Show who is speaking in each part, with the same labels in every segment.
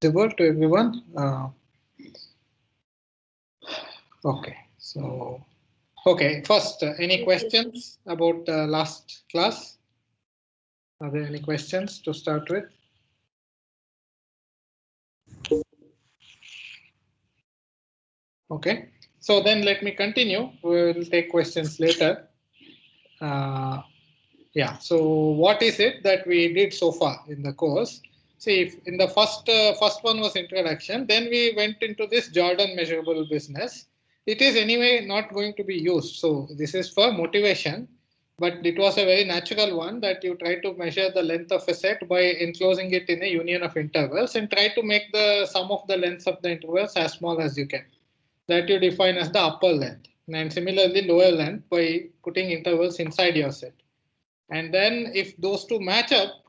Speaker 1: Visible to everyone. Okay, so first, any questions about last class? Are there any questions to start with? Okay, so then let me continue. We'll take questions later. Uh, yeah, so what is it that we did so far in the course? See, if in the first one was introduction, then we went into this Jordan measurable business. It is anyway not going to be used. So this is for motivation, but it was a very natural one that you try to measure the length of a set by enclosing it in a union of intervals and try to make the sum of the lengths of the intervals as small as you can. That you define as the upper length, and similarly lower length by putting intervals inside your set. And then if those two match up,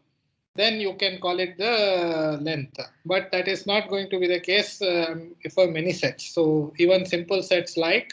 Speaker 1: then you can call it the length. But that is not going to be the case for many sets. So even simple sets like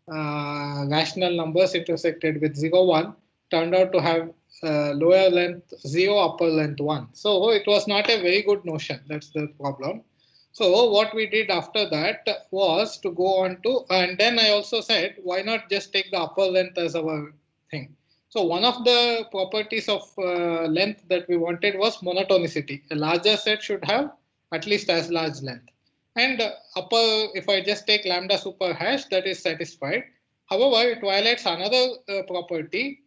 Speaker 1: rational numbers intersected with 0, 1 turned out to have lower length 0, upper length 1. So it was not a very good notion. That's the problem. So what we did after that was to go on to, and then I also said, why not just take the upper length as our thing? So one of the properties of length that we wanted was monotonicity. A larger set should have at least as large length. And upper, if I just take lambda super hash, that is satisfied. However, it violates another property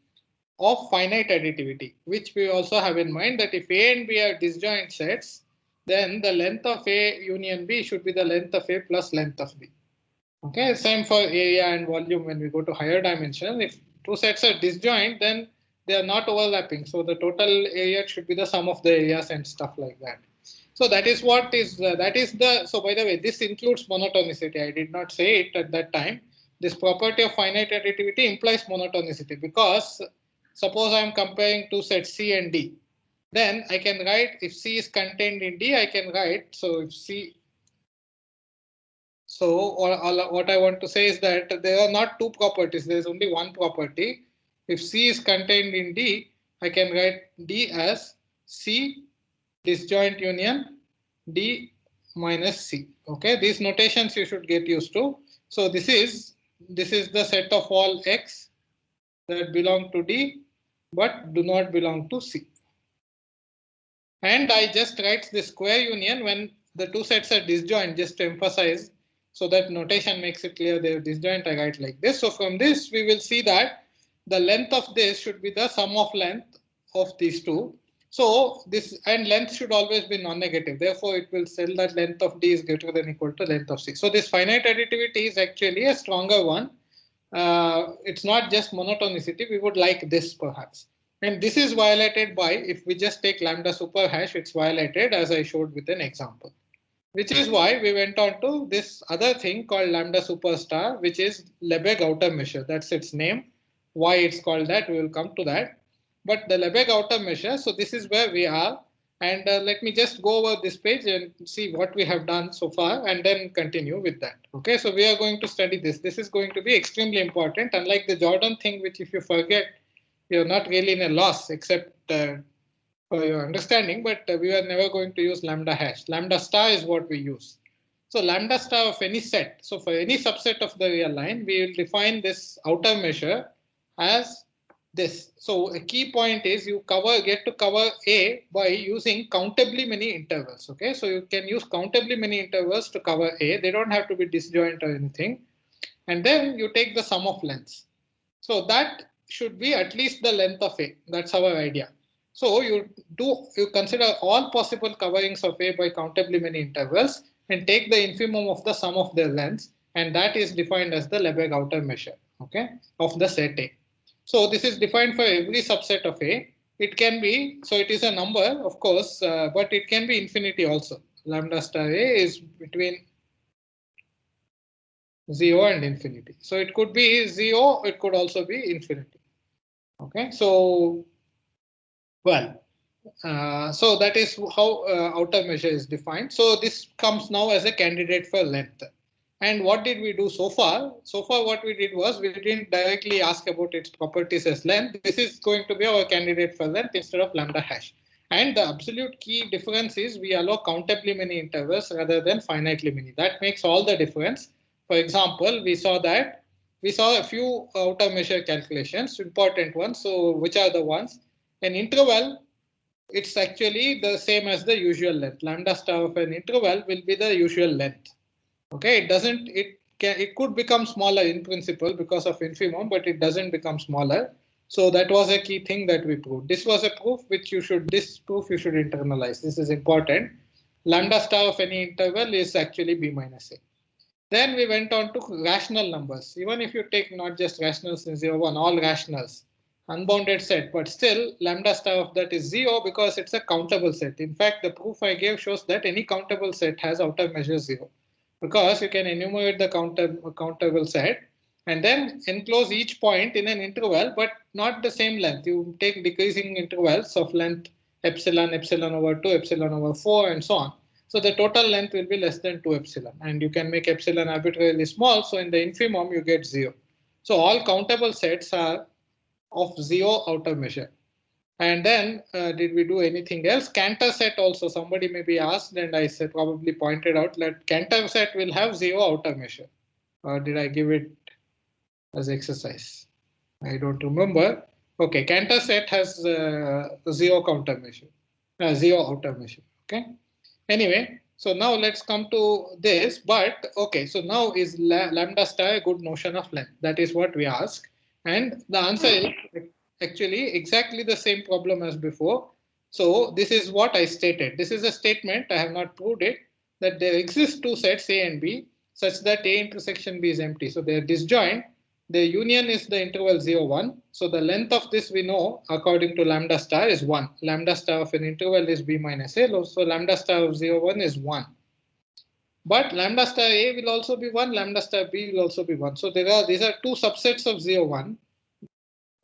Speaker 1: of finite additivity, which we also have in mind that if A and B are disjoint sets, then the length of A union B should be the length of A plus length of B. Okay, same for area and volume when we go to higher dimension. If two sets are disjoint, then they are not overlapping. So the total area should be the sum of the areas and stuff like that. So that is what is, so by the way, this includes monotonicity. I did not say it at that time. This property of finite additivity implies monotonicity because suppose I am comparing two sets C and D. Then I can write if C is contained in D, I can write, so if C, so what I want to say is that there are not two properties, there is only one property. If C is contained in D, I can write D as C disjoint union D minus C. Okay, these notations you should get used to. So this is the set of all X that belong to D but do not belong to C. And I just write the square union when the two sets are disjoint, just to emphasize, so that notation makes it clear they're disjoint. I write like this. So from this, we will see that the length of this should be the sum of length of these two. So this, and length should always be non-negative. Therefore, it will tell that length of D is greater than or equal to length of C. So this finite additivity is actually a stronger one. It's not just monotonicity. We would like this perhaps. And this is violated by, if we just take lambda super hash, it's violated as I showed with an example. Which is why we went on to this other thing called lambda superstar, which is Lebesgue outer measure. That's its name. Why it's called that, we will come to that. But the Lebesgue outer measure, so this is where we are. And let me just go over this page and see what we have done so far and then continue with that. Okay, so we are going to study this. This is going to be extremely important. Unlike the Jordan thing, which if you forget, you're not really in a loss except for your understanding, but we are never going to use lambda hash. Lambda star is what we use. So lambda star of any set. So for any subset of the real line, we will define this outer measure as this. So a key point is you get to cover A by using countably many intervals. Okay, so you can use countably many intervals to cover A. They don't have to be disjoint or anything. And then you take the sum of lengths. So that should be at least the length of A. That's our idea. So you consider all possible coverings of A by countably many intervals and take the infimum of the sum of their lengths, and that is defined as the Lebesgue outer measure, okay, of the set A. So this is defined for every subset of A. It can be, so it is a number, of course, but it can be infinity also. Lambda star A is between 0 and infinity. So it could be 0, it could also be infinity. Okay, so, well, so that is how outer measure is defined. So this comes now as a candidate for length. And what did we do so far? So far what we did was we didn't directly ask about its properties as length. This is going to be our candidate for length instead of lambda hash. And the absolute key difference is we allow countably many intervals rather than finitely many. That makes all the difference. For example, we saw a few outer measure calculations, important ones. So which are the ones? An interval, it's actually the same as the usual length. Lambda star of an interval will be the usual length. Okay, it could become smaller in principle because of infimum, but it doesn't become smaller. So that was a key thing that we proved. This was a proof which this proof you should internalize. This is important. Lambda star of any interval is actually b minus a. Then we went on to rational numbers. Even if you take not just rationals in 0, 1, all rationals, unbounded set, but still lambda star of that is 0 because it's a countable set. In fact, the proof I gave shows that any countable set has outer measure 0 because you can enumerate the countable set and then enclose each point in an interval, but not the same length. You take decreasing intervals of length epsilon, epsilon over 2, epsilon over 4, and so on. So the total length will be less than 2 epsilon, and you can make epsilon arbitrarily small. So in the infimum, you get 0. So all countable sets are of 0 outer measure. And then did we do anything else? Cantor set also, somebody may be asked, and I said probably pointed out that Cantor set will have 0 outer measure. Or did I give it as exercise? I don't remember. Okay, Cantor set has 0 countermeasure, 0 outer measure. Okay. Anyway, so now let's come to this. But okay, so now is lambda star a good notion of length? That is what we ask, and the answer is actually exactly the same problem as before. So this is what I stated. This is a statement. I have not proved it, that there exist two sets A and B such that A intersection B is empty. So they are disjoint. The union is the interval 0, 1. So the length of this we know according to lambda star is 1. Lambda star of an interval is b minus a. So lambda star of 0, 1 is 1. But lambda star a will also be 1. Lambda star b will also be 1. So these are two subsets of 0, 1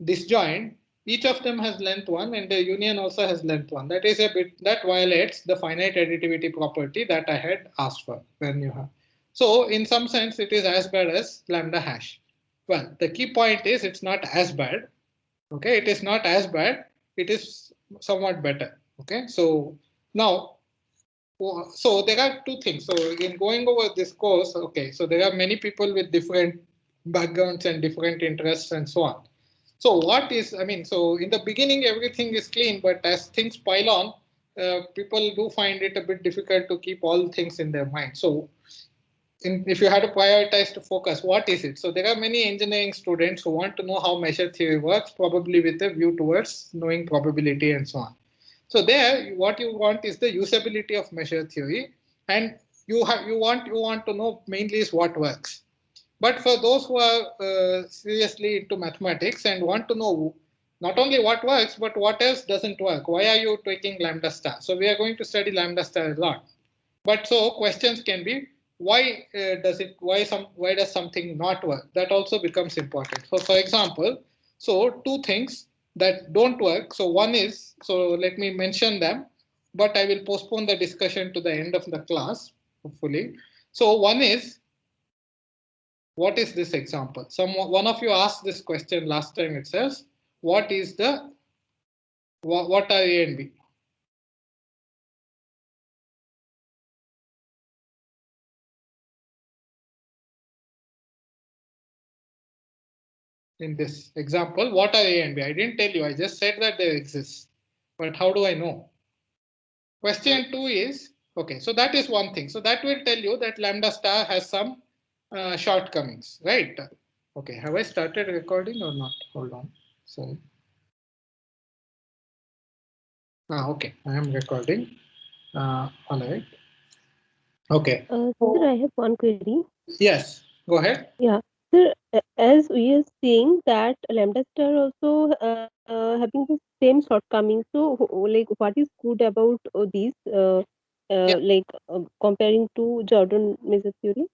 Speaker 1: disjoint. Each of them has length 1 and the union also has length 1. That is a bit that violates the finite additivity property that I had asked for when you have. So in some sense it is as bad as lambda hash. Well, the key point is it's not as bad. Okay, it is not as bad. It is somewhat better. Okay, so now, so there are two things. So in going over this course, okay, so there are many people with different backgrounds and different interests and so on. So what is, I mean, so in the beginning, everything is clean, but as things pile on, people do find it a bit difficult to keep all things in their mind. So if you had to prioritize to focus, what is it? So there are many engineering students who want to know how measure theory works, probably with a view towards knowing probability and so on. So there, what you want is the usability of measure theory, and you want to know mainly is what works. But for those who are seriously into mathematics and want to know not only what works, but what else doesn't work, why are you taking lambda star? So we are going to study lambda star a lot. But so questions can be, why does something not work? That also becomes important. So for example, so two things that don't work. So one is, so let me mention them, but I will postpone the discussion to the end of the class, hopefully. So one is, what is this example? One of you asked this question last time. It says, what are A and B? In this example, what are A and B? I didn't tell you, I just said that they exist. But how do I know? Question 2 is, okay, so that is one thing. So that will tell you that lambda star has some shortcomings, right? Okay, have I started recording or not? Hold on. Sorry. Okay, I am recording. All right. Okay.
Speaker 2: Sir, I have one query.
Speaker 1: Yes, go ahead.
Speaker 2: Yeah, sir, as we are seeing that lambda star also having the same shortcomings. So, like, what is good about these,
Speaker 1: Yeah.
Speaker 2: comparing to Jordan measure theory?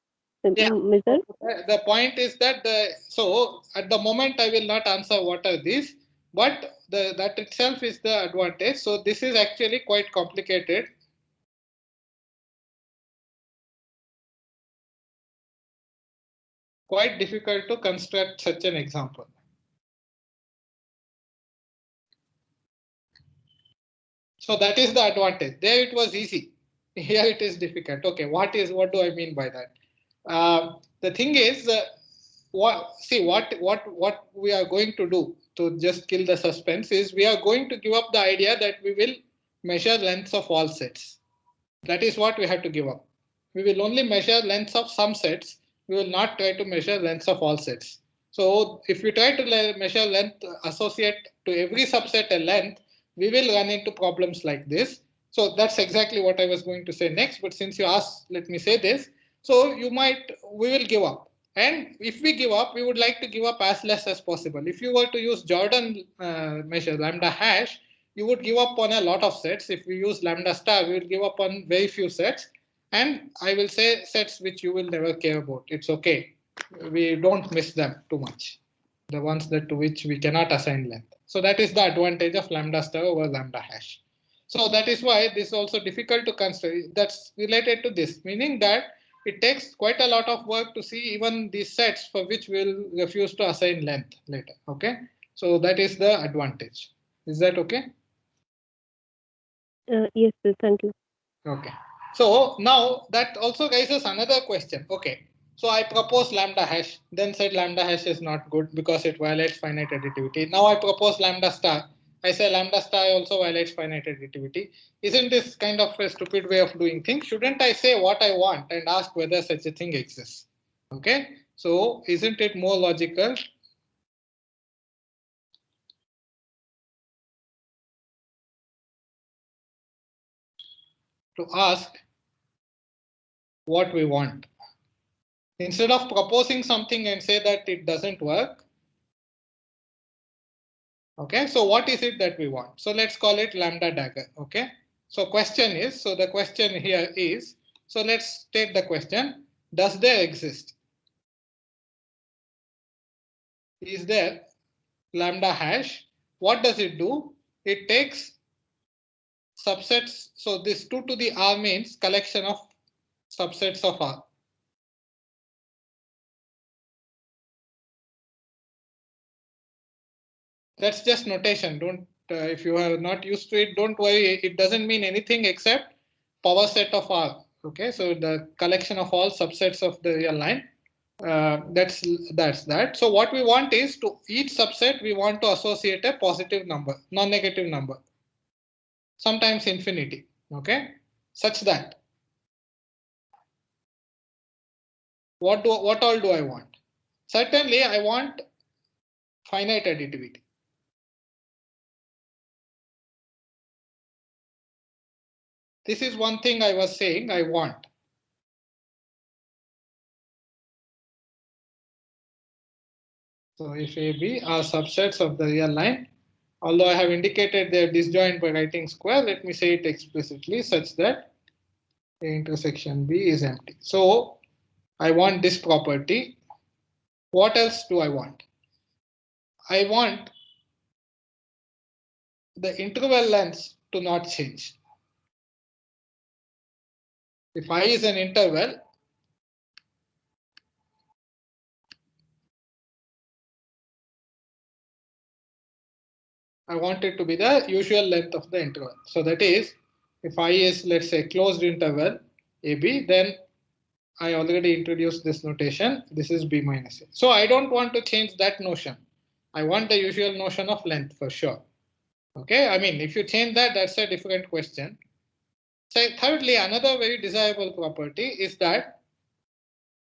Speaker 1: Yeah.
Speaker 2: Measure?
Speaker 1: The point is that so at the moment I will not answer what are these, but that itself is the advantage. So this is actually quite complicated. Quite difficult to construct such an example. So that is the advantage. There it was easy. Here it is difficult. Okay, what do I mean by that? The thing is, what we are going to do to just kill the suspense is we are going to give up the idea that we will measure lengths of all sets. That is what we have to give up. We will only measure lengths of some sets. We will not try to measure lengths of all sets. So if we try to measure length, associate to every subset a length, we will run into problems like this. So that's exactly what I was going to say next. But since you asked, let me say this. So we will give up. And if we give up, we would like to give up as less as possible. If you were to use Jordan measure, lambda hash, you would give up on a lot of sets. If we use lambda star, we will give up on very few sets. And I will say sets which you will never care about. It's okay. We don't miss them too much. The ones that to which we cannot assign length. So that is the advantage of lambda star over lambda hash. So that is why this is also difficult to construct. That's related to this, meaning that it takes quite a lot of work to see even these sets for which we'll refuse to assign length later. Okay. So that is the advantage. Is that okay?
Speaker 2: Yes, sir. Thank you.
Speaker 1: Okay. So now that also raises another question. Okay. So I propose lambda hash, then said lambda hash is not good because it violates finite additivity. Now I propose lambda star. I say lambda star also violates finite additivity. Isn't this kind of a stupid way of doing things? Shouldn't I say what I want and ask whether such a thing exists? Okay. So isn't it more logical to ask what we want? Instead of proposing something and say that it doesn't work. Okay, so what is it that we want? So let's call it lambda dagger. Okay, so the question here is, so let's take the question, does there exist? Is there lambda hash? What does it do? It takes subsets. So this 2 to the R means collection of subsets of R. That's just notation. Don't if you are not used to it, don't worry. It doesn't mean anything except power set of R. Okay, so the collection of all subsets of the real line. That's that. So what we want is to each subset we want to associate a positive number, non-negative number, sometimes infinity. Okay, such that what all do I want? Certainly, I want finite additivity. This is one thing I was saying I want. So if AB are subsets of the real line, although I have indicated their disjoint by writing square, let me say it explicitly such that the intersection B is empty. So I want this property. What else do I want? I want the interval lengths to not change. If I is an interval, I want it to be the usual length of the interval. So that is, if I is, let's say, closed interval AB, then I already introduced this notation. This is B minus A. So I don't want to change that notion. I want the usual notion of length for sure. Okay, I mean, if you change that, that's a different question. So thirdly, another very desirable property is that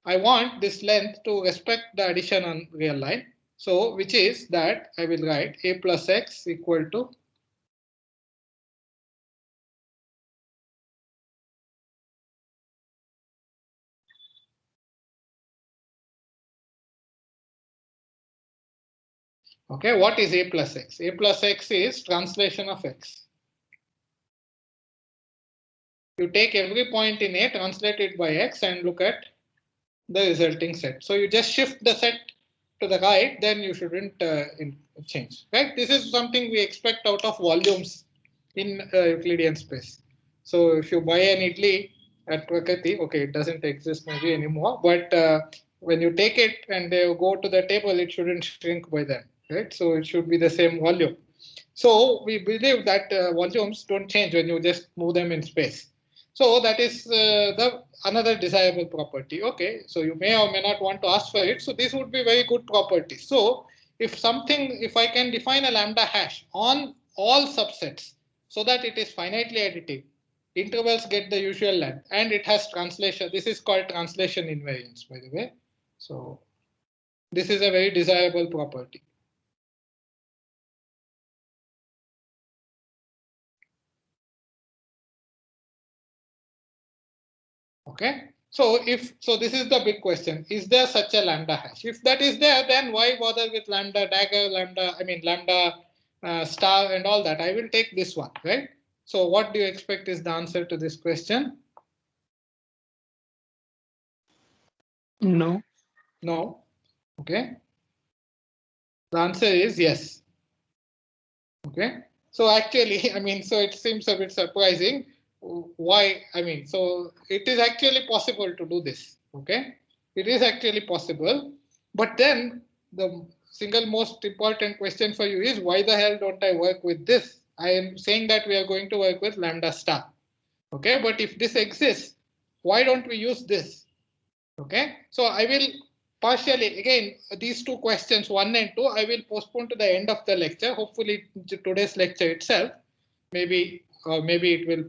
Speaker 1: I want this length to respect the addition on real line. So which is that I will write A plus X equal to okay, what is A plus X? A plus X is translation of X. You take every point in A, translate it by X and look at the resulting set. So you just shift the set to the right, then you shouldn't change. Right? This is something we expect out of volumes in Euclidean space. So if you buy an idli at Prakriti, okay, it doesn't exist maybe anymore, but when you take it and they go to the table, it shouldn't shrink by then, right? So it should be the same volume. So we believe that volumes don't change when you just move them in space. So that is the another desirable property. Okay, so you may or may not want to ask for it. So this would be very good property. So if I can define a lambda hash on all subsets so that it is finitely additive, intervals get the usual length, and it has translation. This is called translation invariance, by the way. So this is a very desirable property. Okay. So this is the big question. Is there such a lambda hash? If that is there, then why bother with lambda dagger, lambda star and all that? I will take this one, right? So what do you expect is the answer to this question?
Speaker 3: No.
Speaker 1: No. Okay. The answer is yes. Okay. So actually, so it seems a bit surprising. Why? So it is actually possible to do this. Okay. It is actually possible. But then the single most important question for you is why the hell don't I work with this? I am saying that we are going to work with lambda star. Okay. But if this exists, why don't we use this? Okay. So I will partially, again, these two questions, 1 and 2, I will postpone to the end of the lecture, hopefully today's lecture itself. Maybe it will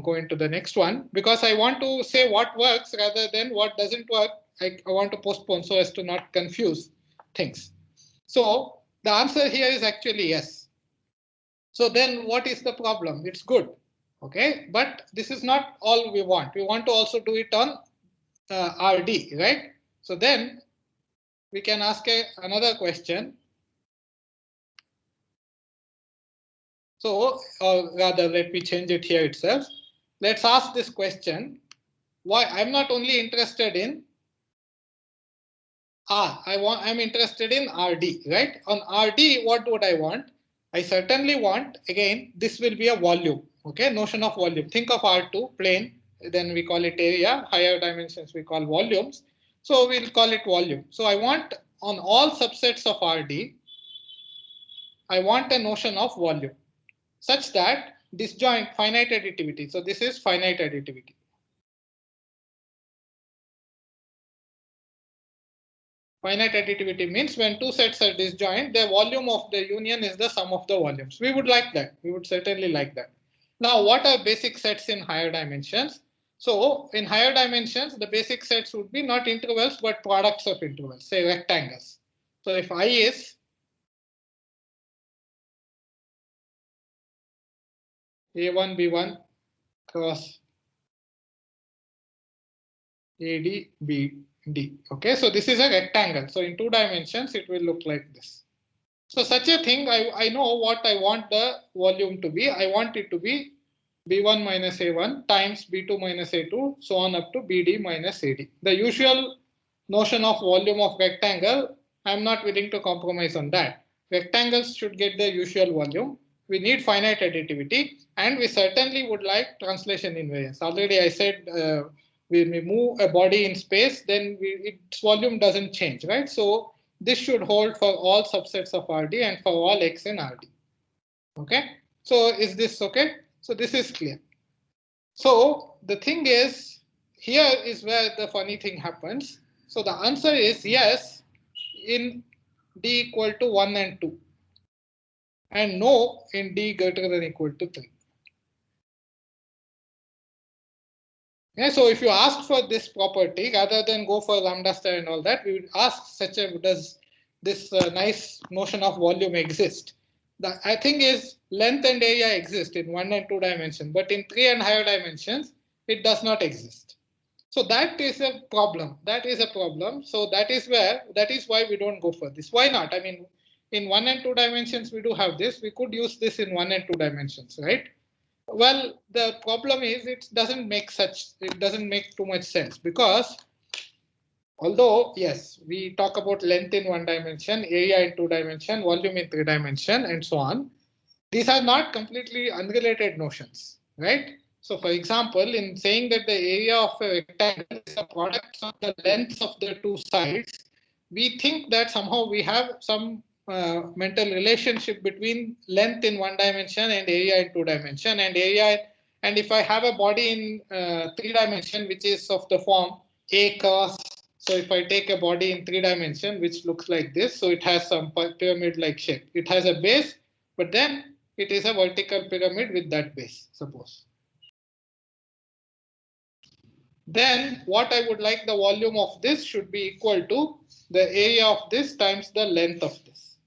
Speaker 1: go into the next one, because I want to say what works rather than what doesn't work. I want to postpone so as to not confuse things. So the answer here is actually yes. So then what is the problem? It's good. Okay, but this is not all we want. We want to also do it on RD, right? So then we can ask another question. So, or rather, let me change it here itself. Let's ask this question. Why I'm not only interested in R, I'm interested in RD, right? On RD, what would I want? I certainly want, again, this will be a volume, okay? Notion of volume. Think of R2, plane, then we call it area, higher dimensions we call volumes. So we'll call it volume. So I want on all subsets of RD, I want a notion of volume such that disjoint finite additivity. So this is finite additivity. Finite additivity means when two sets are disjoint, the volume of the union is the sum of the volumes. We would like that. We would certainly like that. Now, what are basic sets in higher dimensions? So in higher dimensions, the basic sets would be not intervals, but products of intervals, say rectangles. So if I is A1, B1 cross AD, BD. Okay, so this is a rectangle. So in 2 dimensions, it will look like this. So such a thing, I know what I want the volume to be. I want it to be B1 minus A1 times B2 minus A2, so on up to BD minus AD. The usual notion of volume of rectangle, I'm not willing to compromise on that. Rectangles should get the usual volume. We need finite additivity, and we certainly would like translation invariance. Already I said when we move a body in space, then its volume doesn't change, right? So this should hold for all subsets of RD and for all X in RD. Okay, so is this okay? So this is clear. So the thing is, here is where the funny thing happens. So the answer is yes in D equal to 1 and 2, and no in D greater than equal to 3. Yeah, so if you ask for this property, rather than go for lambda star and all that, we would ask does this nice notion of volume exist? The I think is length and area exist in 1 and 2 dimensions, but in 3 and higher dimensions, it does not exist. So that is a problem. That is a problem. So that is why we don't go for this. Why not? In 1 and 2 dimensions, we do have this. We could use this in 1 and 2 dimensions, right? Well, the problem is it doesn't make too much sense, because although yes, we talk about length in 1 dimension, area in 2 dimension, volume in 3 dimension, and so on, these are not completely unrelated notions, right? So for example, in saying that the area of a rectangle is a product of the lengths of the two sides, we think that somehow we have some mental relationship between length in one dimension and area in two dimension, and area. And if I have a body in three dimension, which is of the form A cross, so if I take a body in three dimension, which looks like this, so it has some pyramid-like shape. It has a base, but then it is a vertical pyramid with that base, suppose. Then what I would like the volume of this should be equal to the area of this times the length of this.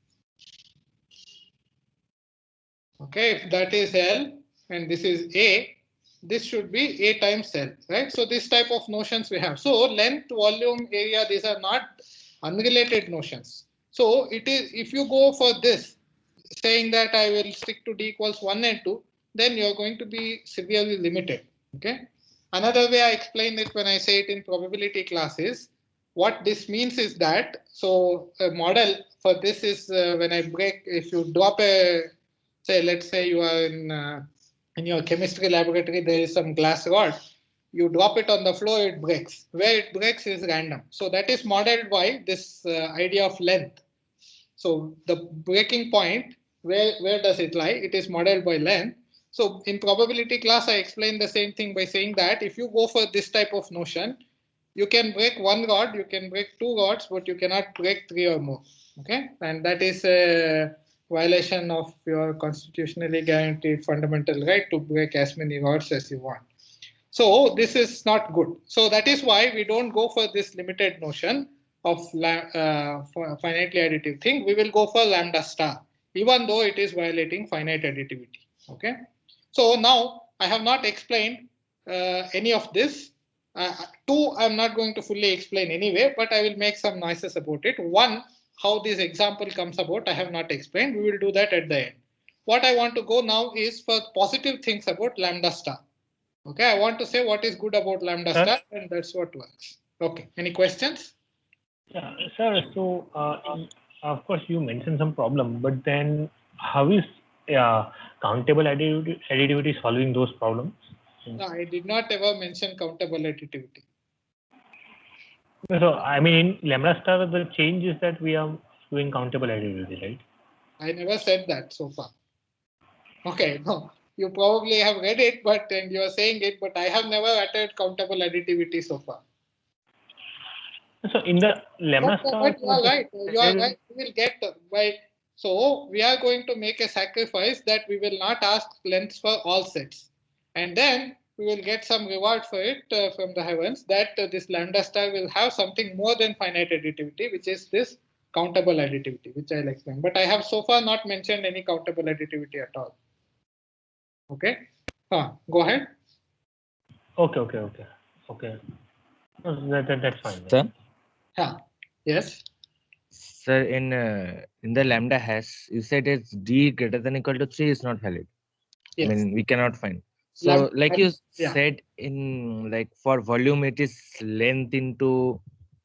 Speaker 1: Okay, if that is L and this is A, this should be A times L, right? So this type of notions we have. So length, volume, area, these are not unrelated notions. So it is, if you go for this, saying that I will stick to D equals 1 and 2, then you're going to be severely limited. Okay. Another way I explain it when I say it in probability class is, what this means is that, so a model for this is when I break, if you drop a, say, let's say you are in your chemistry laboratory, there is some glass rod, you drop it on the floor, it breaks. Where it breaks is random. So that is modeled by this idea of length. So the breaking point, where does it lie? It is modeled by length. So in probability class, I explained the same thing by saying that if you go for this type of notion, you can break one rod, you can break two rods, but you cannot break three or more. Okay, and that is a violation of your constitutionally guaranteed fundamental right to break as many rods as you want. So this is not good. So that is why we don't go for this limited notion of finitely additive thing. We will go for lambda star, even though it is violating finite additivity. Okay. So now I have not explained any of this. Two, I'm not going to fully explain anyway, but I will make some noises about it. One, how this example comes about, I have not explained. We will do that at the end. What I want to go now is for positive things about lambda star. Okay, I want to say what is good about lambda star, and that's what works. Okay, any questions?
Speaker 3: Yeah, sir. So, of course, you mentioned some problem, but then how is countable additivity solving those problems?
Speaker 1: No, I did not ever mention countable additivity.
Speaker 3: So, I mean, in lambda star, the change is that we are doing countable additivity, right?
Speaker 1: I never said that so far. Okay, no, you probably have read it, but and you are saying it, but I have never uttered countable additivity so far.
Speaker 3: So, in the lambda star,
Speaker 1: But you are right. You are right. We will get by. So we are going to make a sacrifice that we will not ask lengths for all sets, and then we will get some reward for it from the heavens. That this lambda star will have something more than finite additivity, which is this countable additivity, which I'll explain. But I have so far not mentioned any countable additivity at all. Okay. Go ahead.
Speaker 3: Okay. That's fine.
Speaker 4: Sir?
Speaker 1: Yes.
Speaker 4: Sir, in the lambda hash, you said it's d greater than equal to 3 is not valid.
Speaker 1: Yes.
Speaker 4: I mean, we cannot find. So, like you said, in like for volume, it is length into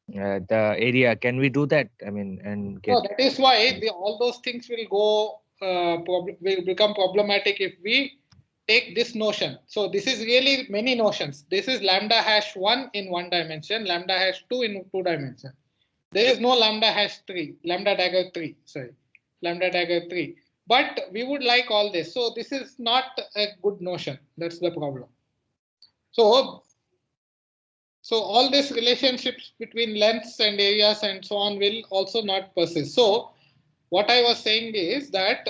Speaker 4: the area. Can we do that? I mean, and get.
Speaker 1: No, that is why all those things will go will become problematic if we take this notion. So this is really many notions. This is lambda hash 1 in one dimension, lambda hash 2 in two dimension. There is no lambda hash 3, lambda dagger 3, sorry, lambda dagger 3. But we would like all this. So this is not a good notion. That's the problem. So all these relationships between lengths and areas and so on will also not persist. So what I was saying is that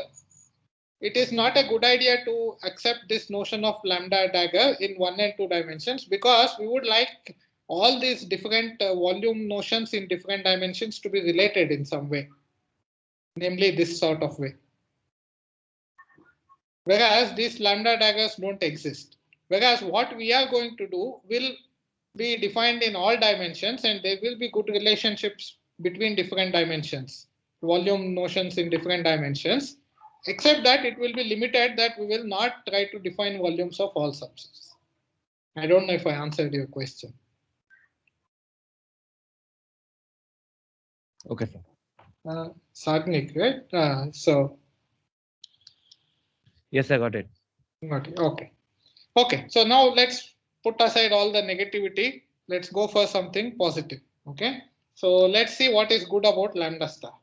Speaker 1: it is not a good idea to accept this notion of lambda dagger in 1 and 2 dimensions, because we would like all these different volume notions in different dimensions to be related in some way, namely this sort of way. Whereas these lambda daggers don't exist. Whereas what we are going to do will be defined in all dimensions, and there will be good relationships between different dimensions, volume notions in different dimensions, except that it will be limited, that we will not try to define volumes of all subsets. I don't know if I answered your question.
Speaker 4: Okay, sir.
Speaker 1: Sarnik, right? So.
Speaker 4: Yes, I got it.
Speaker 1: Okay. So now let's put aside all the negativity. Let's go for something positive. Okay. So let's see what is good about lambda star.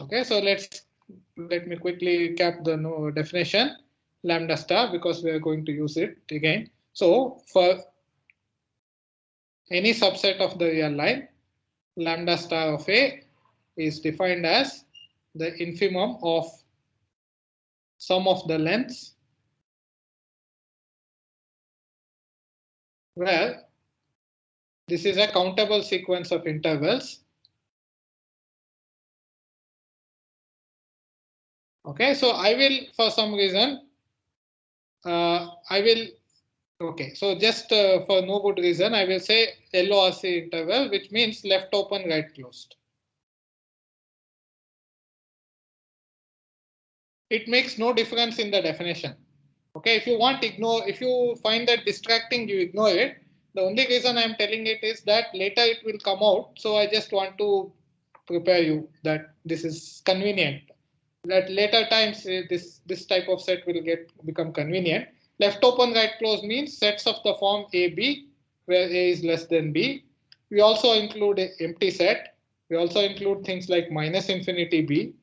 Speaker 1: Okay, so let me quickly recap the definition lambda star because we are going to use it again. So for any subset of the real line, lambda star of A is defined as the infimum of sum of the lengths where this is a countable sequence of intervals. Okay, so I will, for some reason, okay, so just for no good reason, I will say LORC interval, which means left open, right closed. It makes no difference in the definition. Okay, if you want, ignore, if you find that distracting, you ignore it. The only reason I'm telling it is that later it will come out. So I just want to prepare you that this is convenient. That later times this type of set will become convenient. Left open, right closed means sets of the form AB, where A is less than B. We also include an empty set. We also include things like minus infinity B.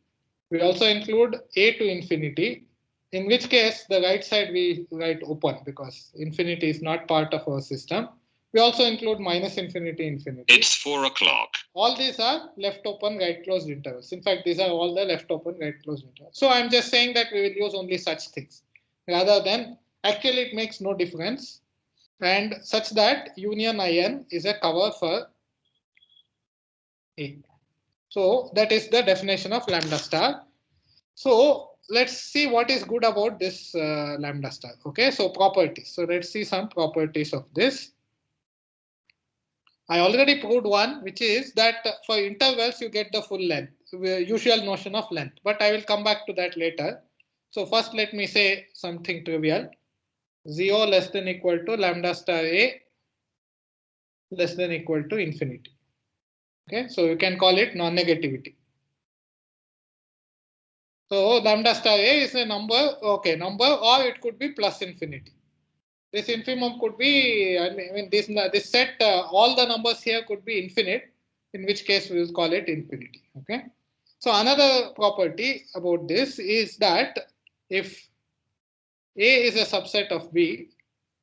Speaker 1: We also include A to infinity, in which case the right side we write open because infinity is not part of our system. We also include minus infinity, infinity.
Speaker 5: It's 4 o'clock.
Speaker 1: All these are left open, right closed intervals. In fact, these are all the left open, right closed intervals. So I'm just saying that we will use only such things rather than, actually it makes no difference, and such that union IN is a cover for A. So that is the definition of lambda star. So let's see what is good about this lambda star. Okay, so properties. So let's see some properties of this. I already proved one, which is that for intervals you get the full length, usual notion of length, but I will come back to that later. So first let me say something trivial. 0 less than equal to lambda star A less than equal to infinity. Okay, so you can call it non-negativity. So lambda star A is a number, okay, number, or it could be plus infinity. This infimum could be, I mean, this set, all the numbers here could be infinite, in which case we will call it infinity. Okay. So another property about this is that if A is a subset of B,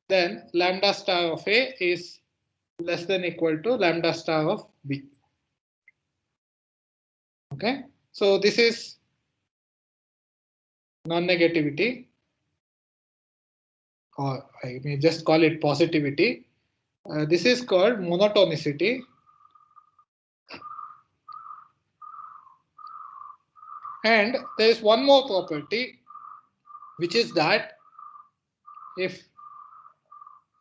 Speaker 1: then lambda star of A is less than equal to lambda star of B. Okay. So this is non-negativity, or I may just call it positivity. This is called monotonicity. And there is one more property, which is that if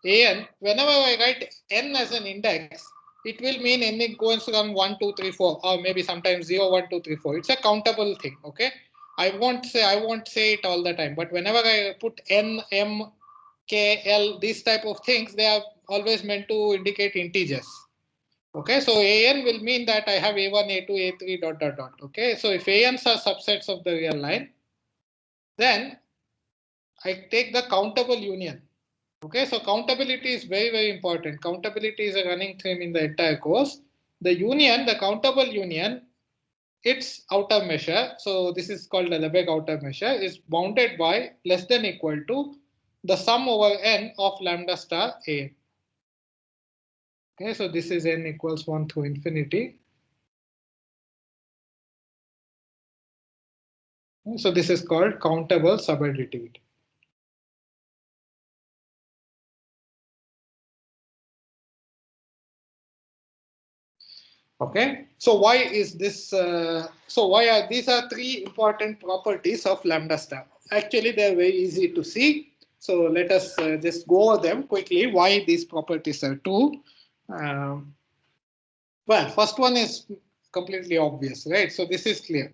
Speaker 1: an, whenever I write n as an index, it will mean n goes from 1, 2, 3, 4, or maybe sometimes 0, 1, 2, 3, 4. It's a countable thing. Okay. I won't say it all the time, but whenever I put n, m, k, l, these type of things, they are always meant to indicate integers. Okay, so an will mean that I have a1, a2, a3, dot, dot, dot. Okay, so if ans are subsets of the real line, then I take the countable union. Okay, so countability is very, very important. Countability is a running theme in the entire course. The union, the countable union, its outer measure, so this is called the Lebesgue outer measure, is bounded by less than equal to the sum over n of lambda star a. Okay, so this is n equals 1 to infinity. So this is called countable subadditivity. Okay, so why is this? So why are these are three important properties of lambda star? Actually, they're very easy to see. So let us just go over them quickly. Why these properties are true? Well, first one is completely obvious, right? So this is clear.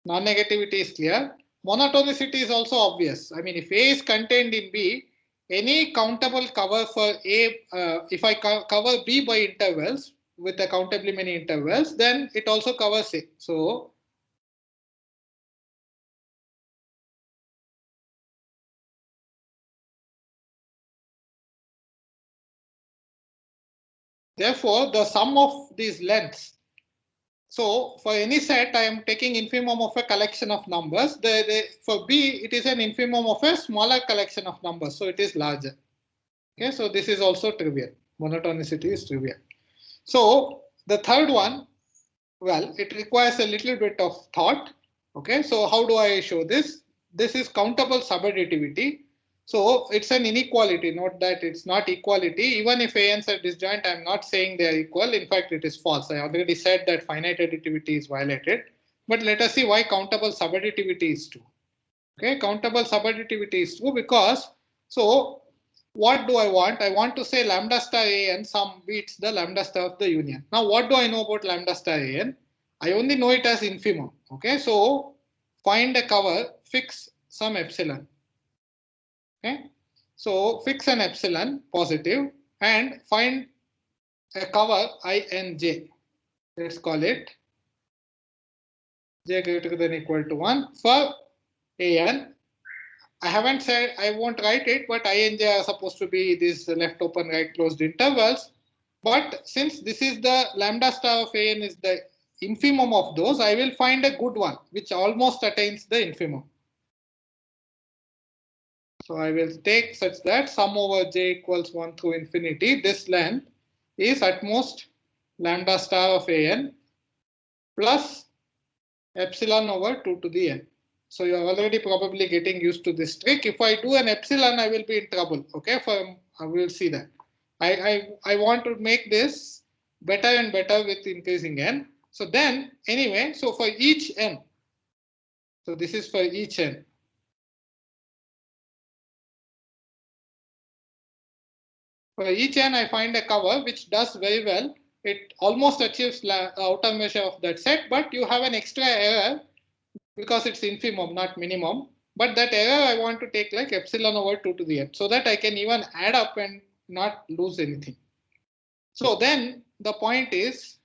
Speaker 1: Non-negativity is clear. Monotonicity is also obvious. I mean, if A is contained in B, any countable cover for A, if I cover B by intervals with a countably many intervals, then it also covers A. So therefore, the sum of these lengths, So for any set, I am taking infimum of a collection of numbers. For B, it is an infimum of a smaller collection of numbers, so it is larger. Okay, so this is also trivial. Monotonicity is trivial. So the third one, well, it requires a little bit of thought. Okay, so how do I show this? This is countable subadditivity. So it's an inequality. Note that it's not equality. Even if ANs are disjoint, I'm not saying they are equal. In fact, it is false. I already said that finite additivity is violated. But let us see why countable subadditivity is true. Okay, countable subadditivity is true because, so what do I want? I want to say lambda star AN sum beats the lambda star of the union. Now, what do I know about lambda star AN? I only know it as infimum. Okay, so find a cover, fix some epsilon. Okay, so fix an epsilon positive and find a cover INJ. Let's call it j greater than equal to 1 for AN. I haven't said, I won't write it, but INJ are supposed to be these left open, right closed intervals. But since this is the lambda star of AN is the infimum of those, I will find a good one which almost attains the infimum. So I will take such that sum over j equals 1 through infinity. This length is at most lambda star of AN plus epsilon over 2 to the n. So you're already probably getting used to this trick. If I do an epsilon, I will be in trouble. Okay, I will see that. I want to make this better and better with increasing n. So then, anyway, so for each n, so this is for each n. For each n, I find a cover which does very well. It almost achieves outer measure of that set, but you have an extra error because it's infimum, not minimum. But that error I want to take like epsilon over 2 to the n, so that I can even add up and not lose anything. So then the point is,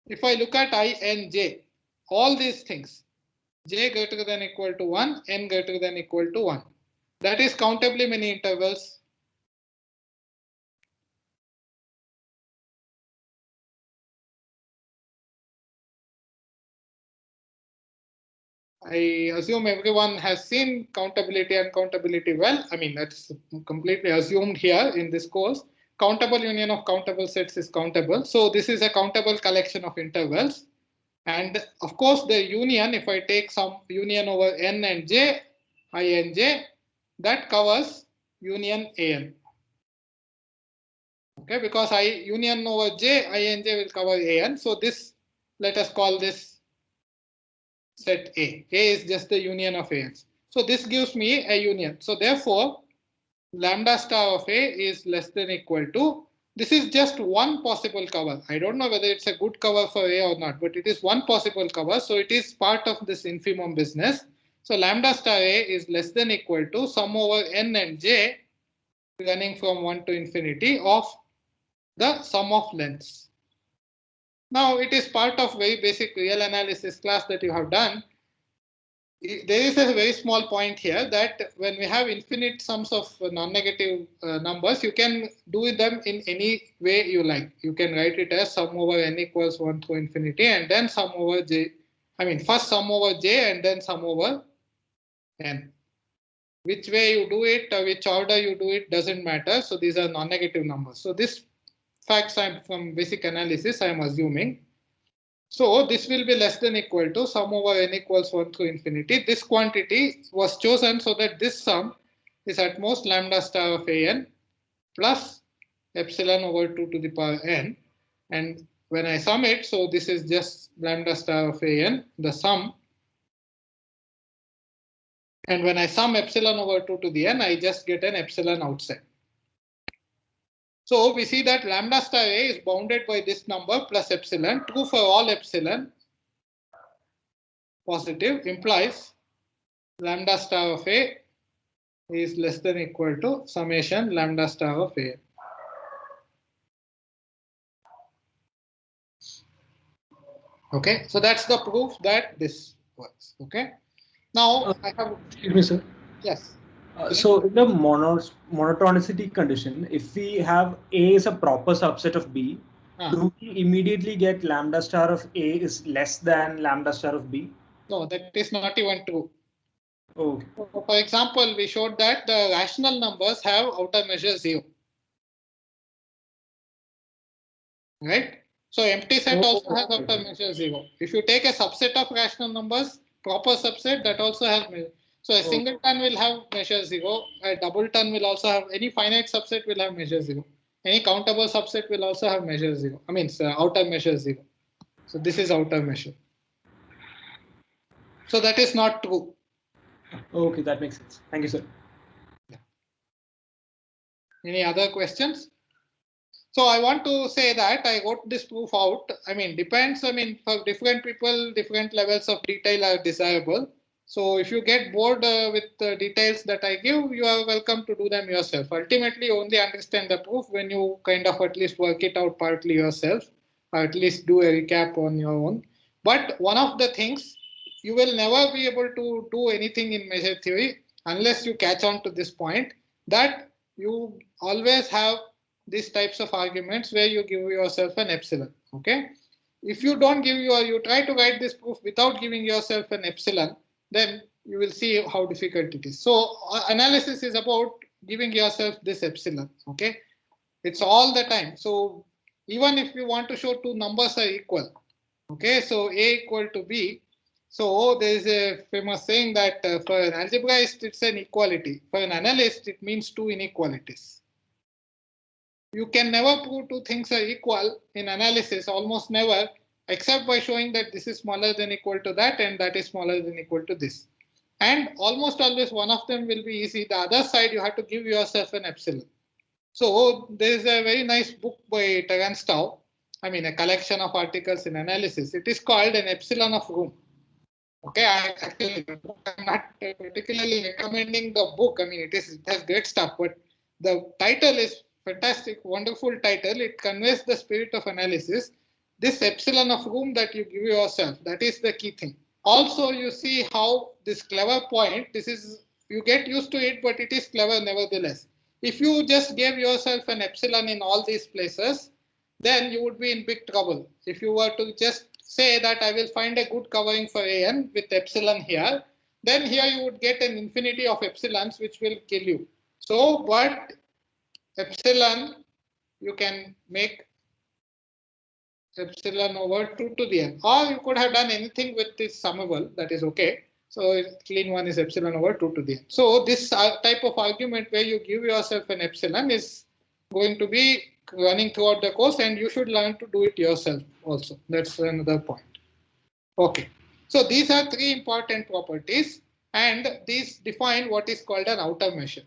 Speaker 1: if I look at I and j, all these things, j greater than equal to 1, n greater than equal to 1. That is countably many intervals. I assume everyone has seen countability and countability well. I mean, that's completely assumed here in this course. Countable union of countable sets is countable. So this is a countable collection of intervals. And of course, the union, if I take some union over n and j, I and j, that covers union an. Okay, because I union over j, I and j will cover an. So this, let us call this set A. A is just the union of ANs. So this gives me a union. So therefore, lambda star of A is less than equal to, this is just one possible cover. I don't know whether it's a good cover for A or not, but it is one possible cover. So it is part of this infimum business. So lambda star A is less than equal to sum over n and j running from 1 to infinity of the sum of lengths. Now it is part of very basic real analysis class that you have done. There is a very small point here that when we have infinite sums of non-negative numbers, you can do them in any way you like. You can write it as sum over n equals 1 through infinity and then sum over j. I mean, first sum over j and then sum over n. Which way you do it, which order you do it, doesn't matter. So these are non-negative numbers. So this facts I'm from basic analysis, I'm assuming. So this will be less than equal to sum over n equals 1 through infinity. This quantity was chosen so that this sum is at most lambda star of an plus epsilon over 2 to the power n. And when I sum it, so this is just lambda star of an, the sum. And when I sum epsilon over 2 to the n, I just get an epsilon outside. So we see that lambda star A is bounded by this number plus epsilon. True for all epsilon positive implies lambda star of A is less than equal to summation lambda star of A. Okay, so that's the proof that this works. Okay, now I have.
Speaker 5: Excuse me, sir.
Speaker 1: Yes.
Speaker 5: So in the monotonicity condition, if we have A is a proper subset of B Do we immediately get lambda star of A is less than lambda star of B?
Speaker 1: No, that is not even true.
Speaker 5: Okay.
Speaker 1: So for example, we showed that the rational numbers have outer measure 0. Right? So empty set also has outer measure 0. If you take a subset of rational numbers, proper subset, that also has measure. So a singleton will have measure 0. A doubleton will also have, any finite subset will have measure 0. Any countable subset will also have measure 0. I mean, outer measure 0. So this is outer measure. So that is not true.
Speaker 5: Okay, that makes sense. Thank you, sir.
Speaker 1: Yeah. Any other questions? So I want to say that I wrote this proof out. I mean, depends. I mean, for different people, different levels of detail are desirable. So if you get bored with the details that I give, you are welcome to do them yourself. Ultimately, you only understand the proof when you kind of at least work it out partly yourself, or at least do a recap on your own. But one of the things, you will never be able to do anything in measure theory unless you catch on to this point, that you always have these types of arguments where you give yourself an epsilon. Okay. If you don't give you try to write this proof without giving yourself an epsilon, then you will see how difficult it is. So analysis is about giving yourself this epsilon. Okay. It's all the time. So even if you want to show two numbers are equal, okay, so A equal to B. So there is a famous saying that for an algebraist, it's an equality. For an analyst, it means two inequalities. You can never prove two things are equal in analysis, almost never, except by showing that this is smaller than equal to that and that is smaller than equal to this. And almost always one of them will be easy. The other side, you have to give yourself an epsilon. So there is a very nice book by Terence Tao. I mean, a collection of articles in analysis. It is called An Epsilon of Room. Okay, I'm not particularly recommending the book. I mean, it has great stuff, but the title is fantastic, wonderful title. It conveys the spirit of analysis. This epsilon of room that you give yourself, that is the key thing. Also, you see how this clever point, this is, you get used to it, but it is clever nevertheless. If you just gave yourself an epsilon in all these places, then you would be in big trouble. If you were to just say that I will find a good covering for AN with epsilon here, then here you would get an infinity of epsilons which will kill you. So, but epsilon, you can make epsilon over 2 to the n, or you could have done anything with this summable, that is okay. So clean one is epsilon over 2 to the n. So this type of argument where you give yourself an epsilon is going to be running throughout the course, and you should learn to do it yourself also. That's another point. Okay. So these are three important properties, and these define what is called an outer measure.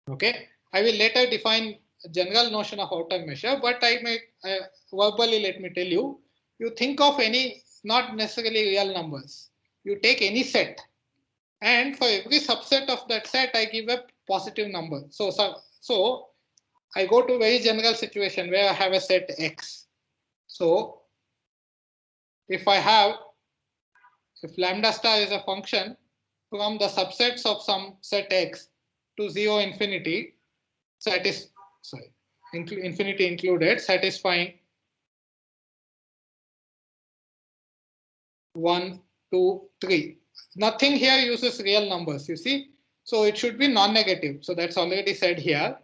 Speaker 1: Okay. I will later define a general notion of outer measure, but I may verbally let me tell you, you think of any, not necessarily real numbers. You take any set, and for every subset of that set, I give a positive number. So I go to a very general situation where I have a set X. So if lambda star is a function from the subsets of some set X to 0 infinity, infinity included, satisfying 1, 2, 3. Nothing here uses real numbers, you see. So it should be non-negative. So that's already said here.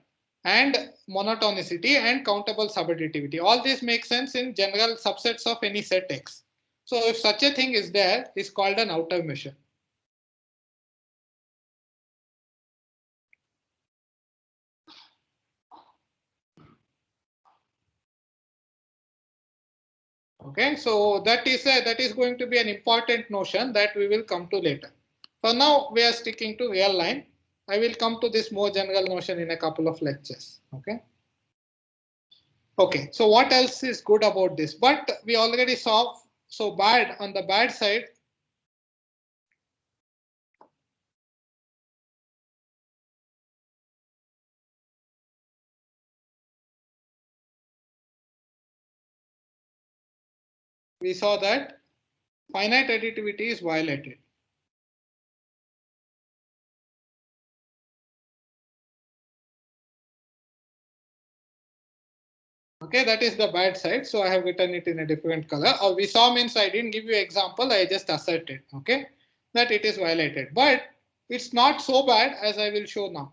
Speaker 1: And monotonicity and countable subadditivity. All this makes sense in general subsets of any set X. So if such a thing is there, it's called an outer measure. Okay, so that is going to be an important notion that we will come to later. For now, we are sticking to real line. I will come to this more general notion in a couple of lectures. Okay. Okay, so what else is good about this? But we already saw, so bad on the bad side. We saw that finite additivity is violated. Okay, that is the bad side. So I have written it in a different color. Or we saw means I didn't give you example. I just asserted, okay, that it is violated. But it's not so bad as I will show now.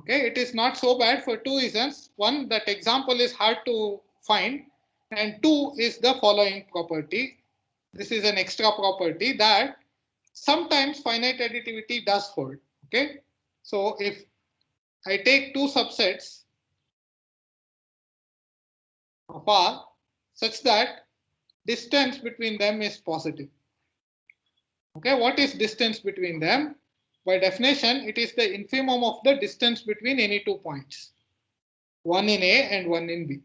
Speaker 1: Okay, it is not so bad for two reasons. One, that example is hard to find. And two is the following property. This is an extra property that sometimes finite additivity does hold. Okay, so if I take two subsets of R such that distance between them is positive. Okay, what is distance between them? By definition, it is the infimum of the distance between any 2 points, one in A and one in B.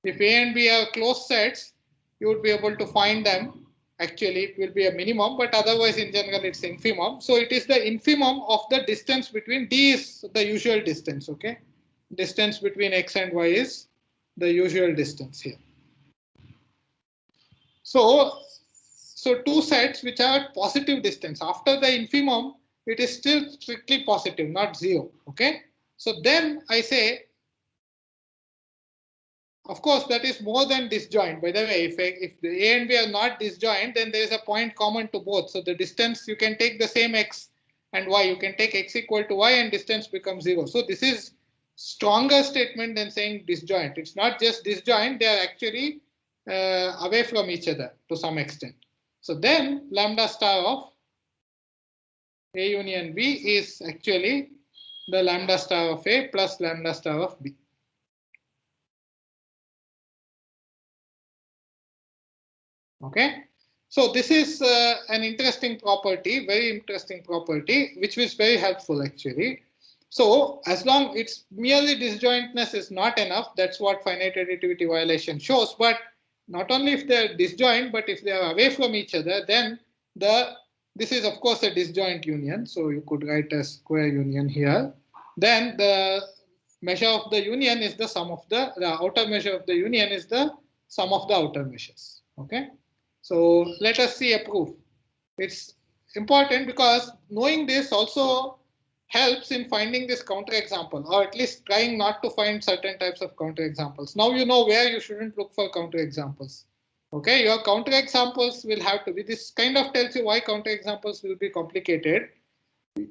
Speaker 1: If A and B are closed sets, you would be able to find them. Actually, it will be a minimum, but otherwise in general it's infimum. So it is the infimum of the distance between D is the usual distance, okay? Distance between X and Y is the usual distance here. So two sets which are positive distance. After the infimum, it is still strictly positive, not zero, okay? So then I say, of course, that is more than disjoint. By the way, if the A and B are not disjoint, then there is a point common to both. So the distance, you can take the same X and Y. You can take X equal to Y and distance becomes zero. So this is stronger statement than saying disjoint. It's not just disjoint, they are actually away from each other to some extent. So then lambda star of A union B is actually the lambda star of A plus lambda star of B. Okay, so this is an interesting property, very interesting property, which was very helpful actually. So as long it's merely disjointness is not enough, that's what finite additivity violation shows. But not only if they're disjoint, but if they are away from each other, then this is of course a disjoint union. So you could write a square union here. Then the measure of the union is the sum of the outer measure of the union is the sum of the outer measures. Okay. So let us see a proof. It's important because knowing this also helps in finding this counterexample, or at least trying not to find certain types of counterexamples. Now you know where you shouldn't look for counterexamples. Okay, your counterexamples will have to be, this kind of tells you why counterexamples will be complicated.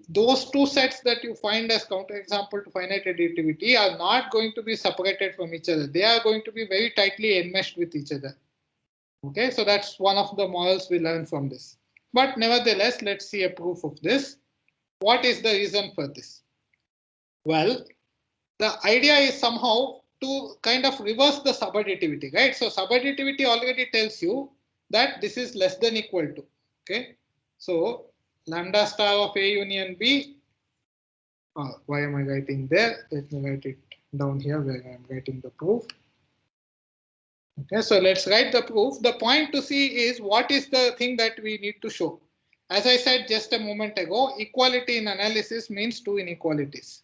Speaker 1: Those two sets that you find as counterexample to finite additivity are not going to be separated from each other. They are going to be very tightly enmeshed with each other. Okay, so that's one of the models we learn from this. But nevertheless, let's see a proof of this. What is the reason for this? Well, the idea is somehow to kind of reverse the subadditivity, right? So subadditivity already tells you that this is less than equal to, okay? So lambda star of A union B, why am I writing there? Let me write it down here where I'm writing the proof. Okay, so let's write the proof. The point to see is what is the thing that we need to show. As I said just a moment ago, equality in analysis means two inequalities.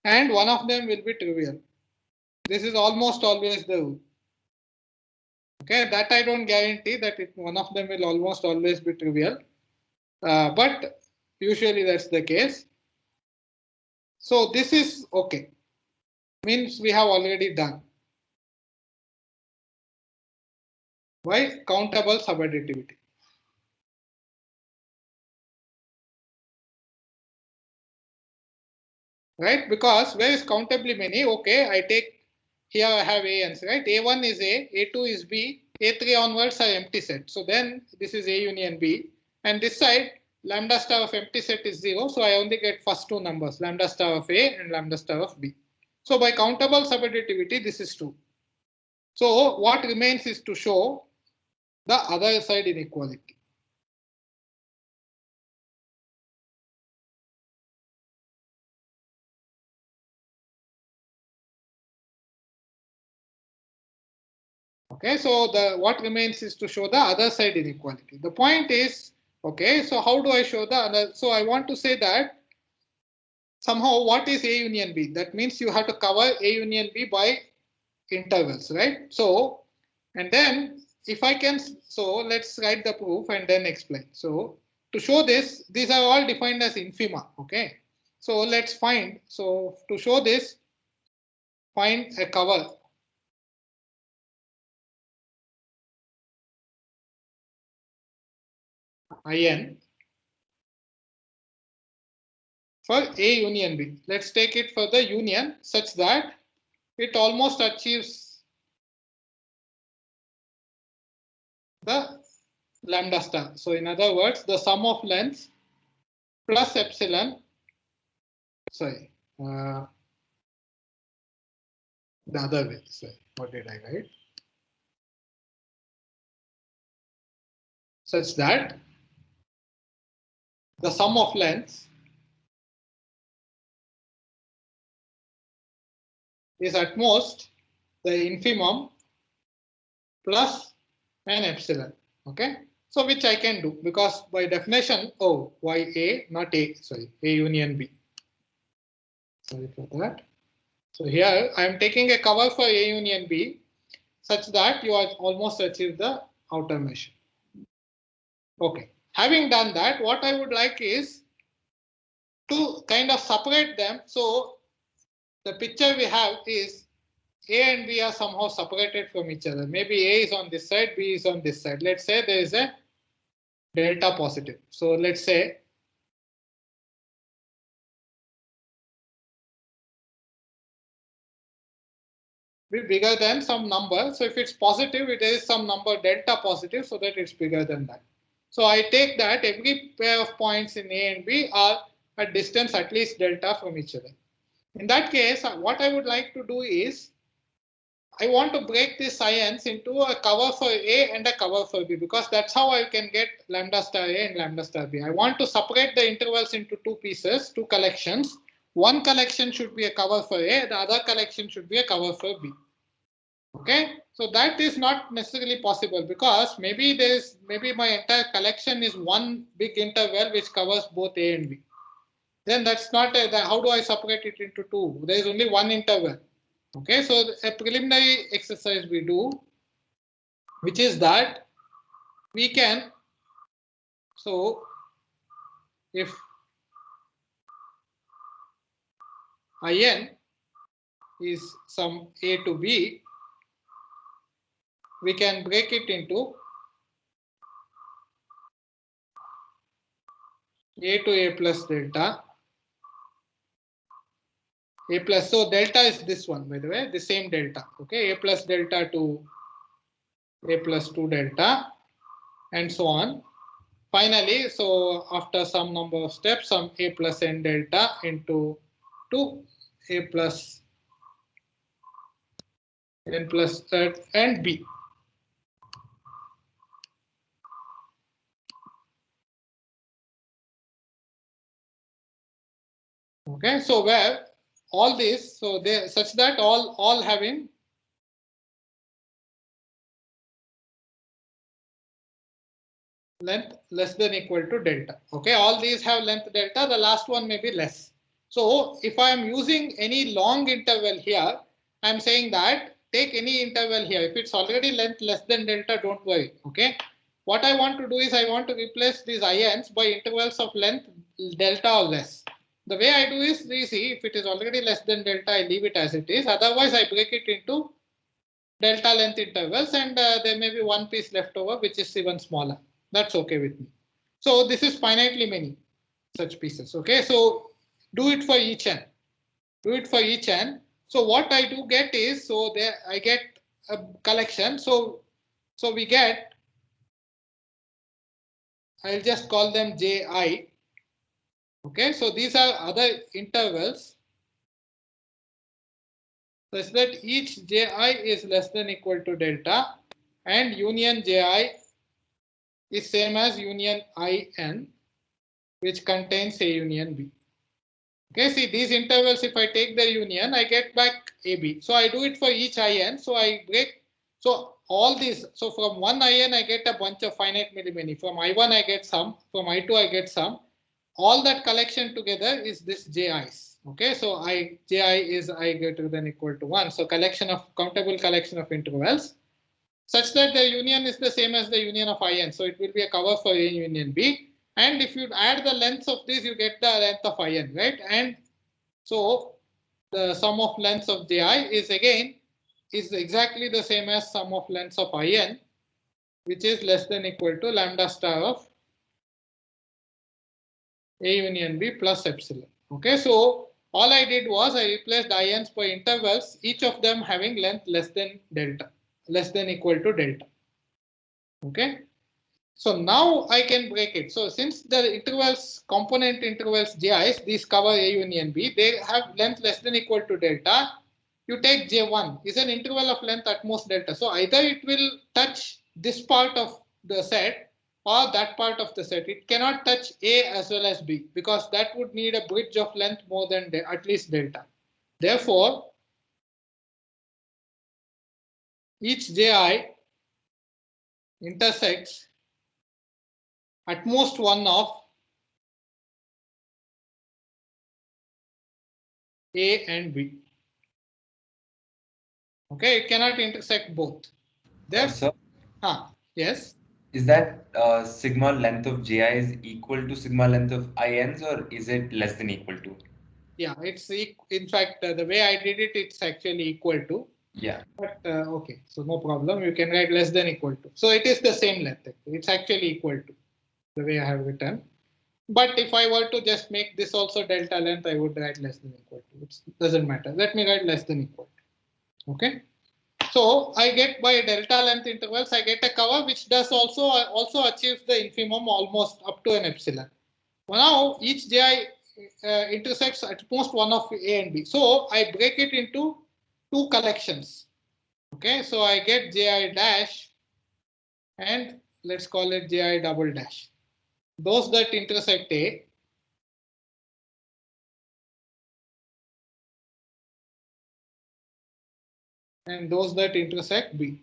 Speaker 1: And one of them will be trivial. This is almost always the rule. Okay, that I don't guarantee that one of them will almost always be trivial. But usually that's the case. So this is okay. Means we have already done. Why? Countable subadditivity. Right? Because where is countably many? Okay, I take here I have ANs, right? A1 is A, A2 is B, A3 onwards are empty set. So then this is A union B. And this side, lambda star of empty set is 0. So I only get first two numbers, lambda star of A and lambda star of B. So by countable subadditivity, this is true. So what remains is to show the other side inequality. Okay, so what remains is to show the other side inequality. The point is, okay, so how do I show the other? So I want to say that somehow what is A union B? That means you have to cover A union B by intervals, right? So, and then if I can, so let's write the proof and then explain. So to show this, these are all defined as infima, okay? So let's find, so to show this, find a cover IN for A union B. Let's take it for the union such that it almost achieves the lambda star. So in other words, the sum of lengths plus epsilon, sorry, the other way. Sorry, what did I write? Such that the sum of lengths is at most the infimum plus an epsilon. Okay, so which I can do because by definition, oh, why A, not A, sorry, A union B. Sorry for that. So here I am taking a cover for A union B such that you are almost achieve the outer measure. Okay, having done that, what I would like is to kind of separate them. So the picture we have is A and B are somehow separated from each other. Maybe A is on this side, B is on this side. Let's say there is a delta positive. So let's say be bigger than some number. So if it's positive, there is some number delta positive so that it's bigger than that. So I take that every pair of points in A and B are at distance at least delta from each other. In that case, what I would like to do is I want to break these ions into a cover for A and a cover for B because that's how I can get lambda star A and lambda star B. I want to separate the intervals into two pieces, two collections. One collection should be a cover for A, the other collection should be a cover for B. Okay, so that is not necessarily possible because maybe my entire collection is one big interval which covers both A and B. Then that's not how do I separate it into two? There is only one interval. Okay, so a preliminary exercise we do, which is that we can, so if IN is some A to B, we can break it into A to A plus delta, A plus, so delta is this one, by the way, the same delta, okay, A plus delta to A plus 2 delta, and so on. Finally, so after some number of steps, some A plus n delta into 2 A plus n plus third and B. Okay, so where all this, so they such that all having length less than equal to delta. Okay, all these have length delta, the last one may be less. So if I am using any long interval here, I am saying that take any interval here. If it's already length less than delta, don't worry. Okay, what I want to do is I want to replace these ions by intervals of length delta or less. The way I do is easy. If it is already less than delta, I leave it as it is. Otherwise, I break it into delta length intervals, and there may be one piece left over which is even smaller. That's okay with me. So this is finitely many such pieces. Okay, so do it for each n. Do it for each n. So what I do get is, so there I get a collection. So we get, I'll just call them Ji. Okay, so these are other intervals such that each Ji is less than equal to delta, and union Ji is same as union In, which contains A union B. Okay, see these intervals, if I take the union, I get back AB. So I do it for each IN. So I break, so all these, so from one IN I get a bunch of finite many. From I1 I get some, from I2 I get some. All that collection together is this JIs. Okay, so JI is I greater than equal to 1. So countable collection of intervals such that the union is the same as the union of IN. So it will be a cover for A union B. And if you add the lengths of this, you get the length of IN, right? And so the sum of lengths of Ji is exactly the same as sum of lengths of In, which is less than equal to lambda star of A union B plus epsilon. Okay, so all I did was I replaced INs by intervals, each of them having length less than equal to delta. Okay, so now I can break it. So since the intervals, component intervals Ji's, these cover A union B, they have length less than equal to delta. You take J1 is an interval of length at most delta. So either it will touch this part of the set or that part of the set. It cannot touch A as well as B because that would need a bridge of length more than at least delta. Therefore, each Ji intersects at most one of A and B. Okay, it cannot intersect both. Therefore, yes.
Speaker 6: Is that sigma length of Ji is equal to sigma length of INs, or is it less than equal to?
Speaker 1: Yeah, it's in fact the way I did it, it's actually equal to.
Speaker 6: Yeah.
Speaker 1: But okay, so no problem. You can write less than equal to. So it is the same length. It's actually equal to the way I have written. But if I were to just make this also delta length, I would write less than equal to. It doesn't matter. Let me write less than equal to. Okay. So I get by delta length intervals, I get a cover which does also achieves the infimum almost up to an epsilon. Now each Ji intersects at most one of A and B. So I break it into two collections. Okay, so I get Ji dash and let's call it Ji double dash. Those that intersect A and those that intersect B.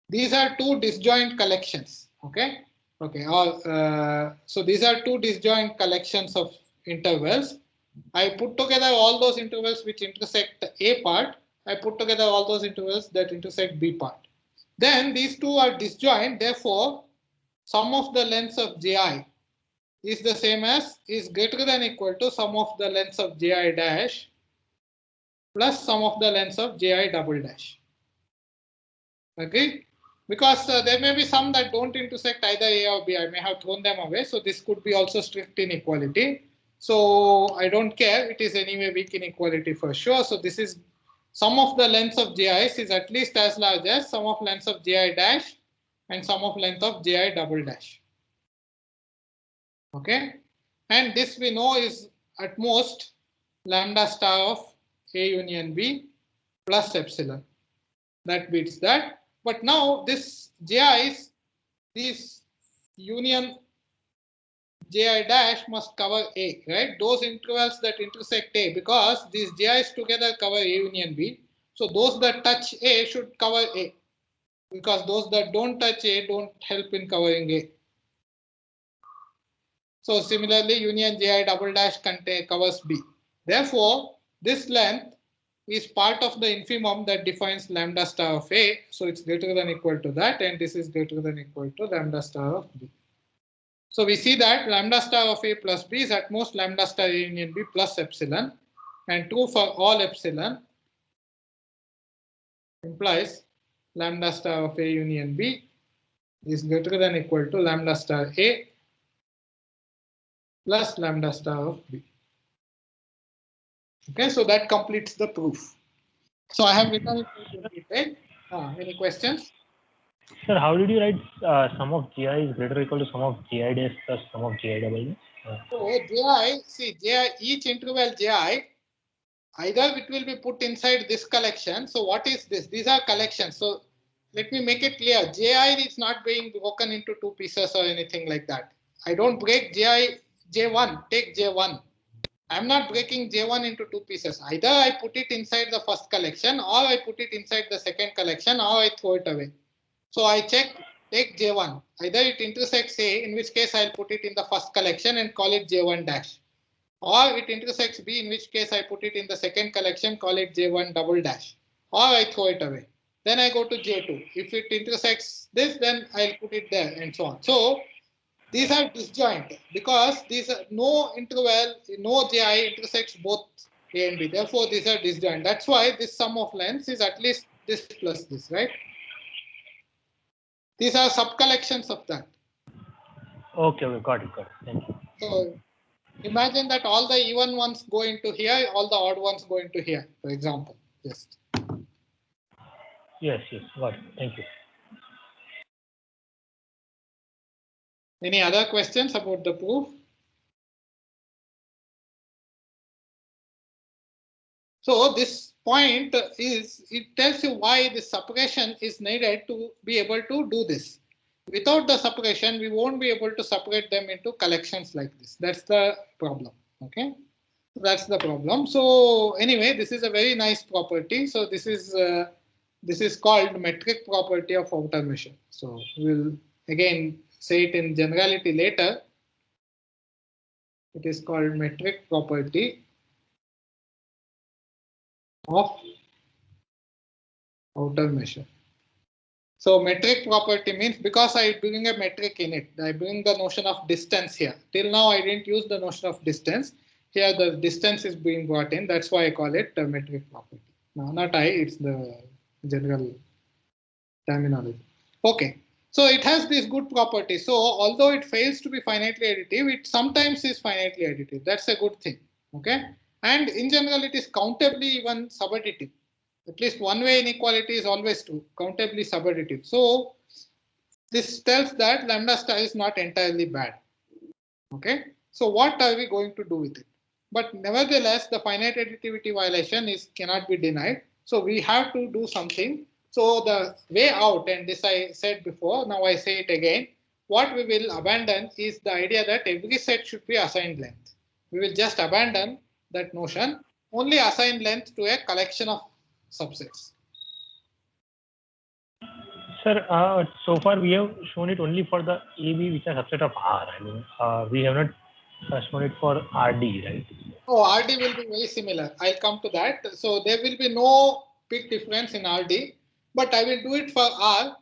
Speaker 1: These are two disjoint collections. Okay. Okay. So these are two disjoint collections of intervals. I put together all those intervals which intersect the A part. I put together all those intervals that intersect B part. Then these two are disjoint. Therefore, sum of the lengths of Ji is the same as is greater than equal to sum of the lengths of Ji dash plus sum of the lengths of Ji double dash. Okay, because there may be some that don't intersect either A or B. I may have thrown them away. So this could be also strict inequality. So I don't care. It is anyway weak inequality for sure. So this is sum of the lengths of Ji's is at least as large as sum of lengths of Ji dash and sum of length of Ji double dash. Okay, and this we know is at most lambda star of A union B plus epsilon. That beats that. But now this Ji's, this union Ji dash must cover A, right? Those intervals that intersect A, because these Ji's together cover A union B. So those that touch A should cover A, because those that don't touch A don't help in covering A. So similarly, union Ji double dash covers B. Therefore, this length is part of the infimum that defines lambda star of A. So it's greater than equal to that, and this is greater than equal to lambda star of B. So we see that lambda star of A plus B is at most lambda star A union B plus epsilon, and true for all epsilon implies lambda star of A union B is greater than equal to lambda star A plus lambda star of B. Okay, so that completes the proof. So I have written it in detail. Any questions?
Speaker 3: Sir, how did you write sum of Gi is greater or equal to sum of Gi dash plus sum of Gi double dash?
Speaker 1: So Ji, see Ji, each interval Ji, either it will be put inside this collection. So what is this? These are collections. So let me make it clear. Ji is not being broken into two pieces or anything like that. I don't break J1, take J1. I'm not breaking J1 into two pieces. Either I put it inside the first collection or I put it inside the second collection or I throw it away. So I check, take J1. Either it intersects A, in which case I'll put it in the first collection and call it J1 dash. Or it intersects B, in which case I put it in the second collection, call it J1 double dash. Or I throw it away. Then I go to J2. If it intersects this, then I'll put it there and so on. So These are disjoint because these are no interval, no Ji intersects both A and B. Therefore, these are disjoint. That's why this sum of lengths is at least this plus this, right? These are subcollections of that.
Speaker 3: Okay, got it. Thank you.
Speaker 1: So imagine that all the even ones go into here, all the odd ones go into here, for example. Just.
Speaker 3: Yes, got it. Thank you.
Speaker 1: Any other questions about the proof? So this point is, it tells you why this separation is needed to be able to do this. Without the separation, we won't be able to separate them into collections like this. That's the problem. Okay, that's the problem. So anyway, this is a very nice property. So this is called metric property of outer measure. So we'll again say it in generality later. It is called metric property of outer measure. So metric property means because I bring a metric in it, I bring the notion of distance here. Till now I didn't use the notion of distance. Here the distance is being brought in. That's why I call it a metric property. No, not I, it's the general terminology. Okay. So it has these good properties. So although it fails to be finitely additive, it sometimes is finitely additive. That's a good thing. Okay. And in general, it is countably even subadditive. At least one way inequality is always true, countably subadditive. So this tells that lambda star is not entirely bad. Okay. So what are we going to do with it? But nevertheless, the finite additivity violation cannot be denied. So we have to do something. So the way out, and this I said before, now I say it again, what we will abandon is the idea that every set should be assigned length. We will just abandon that notion, only assign length to a collection of subsets.
Speaker 3: Sir, so far we have shown it only for the AB, which are subset of R. I mean, we have not shown it for RD, right?
Speaker 1: Oh, RD will be very similar. I'll come to that. So there will be no big difference in RD, but I will do it for R.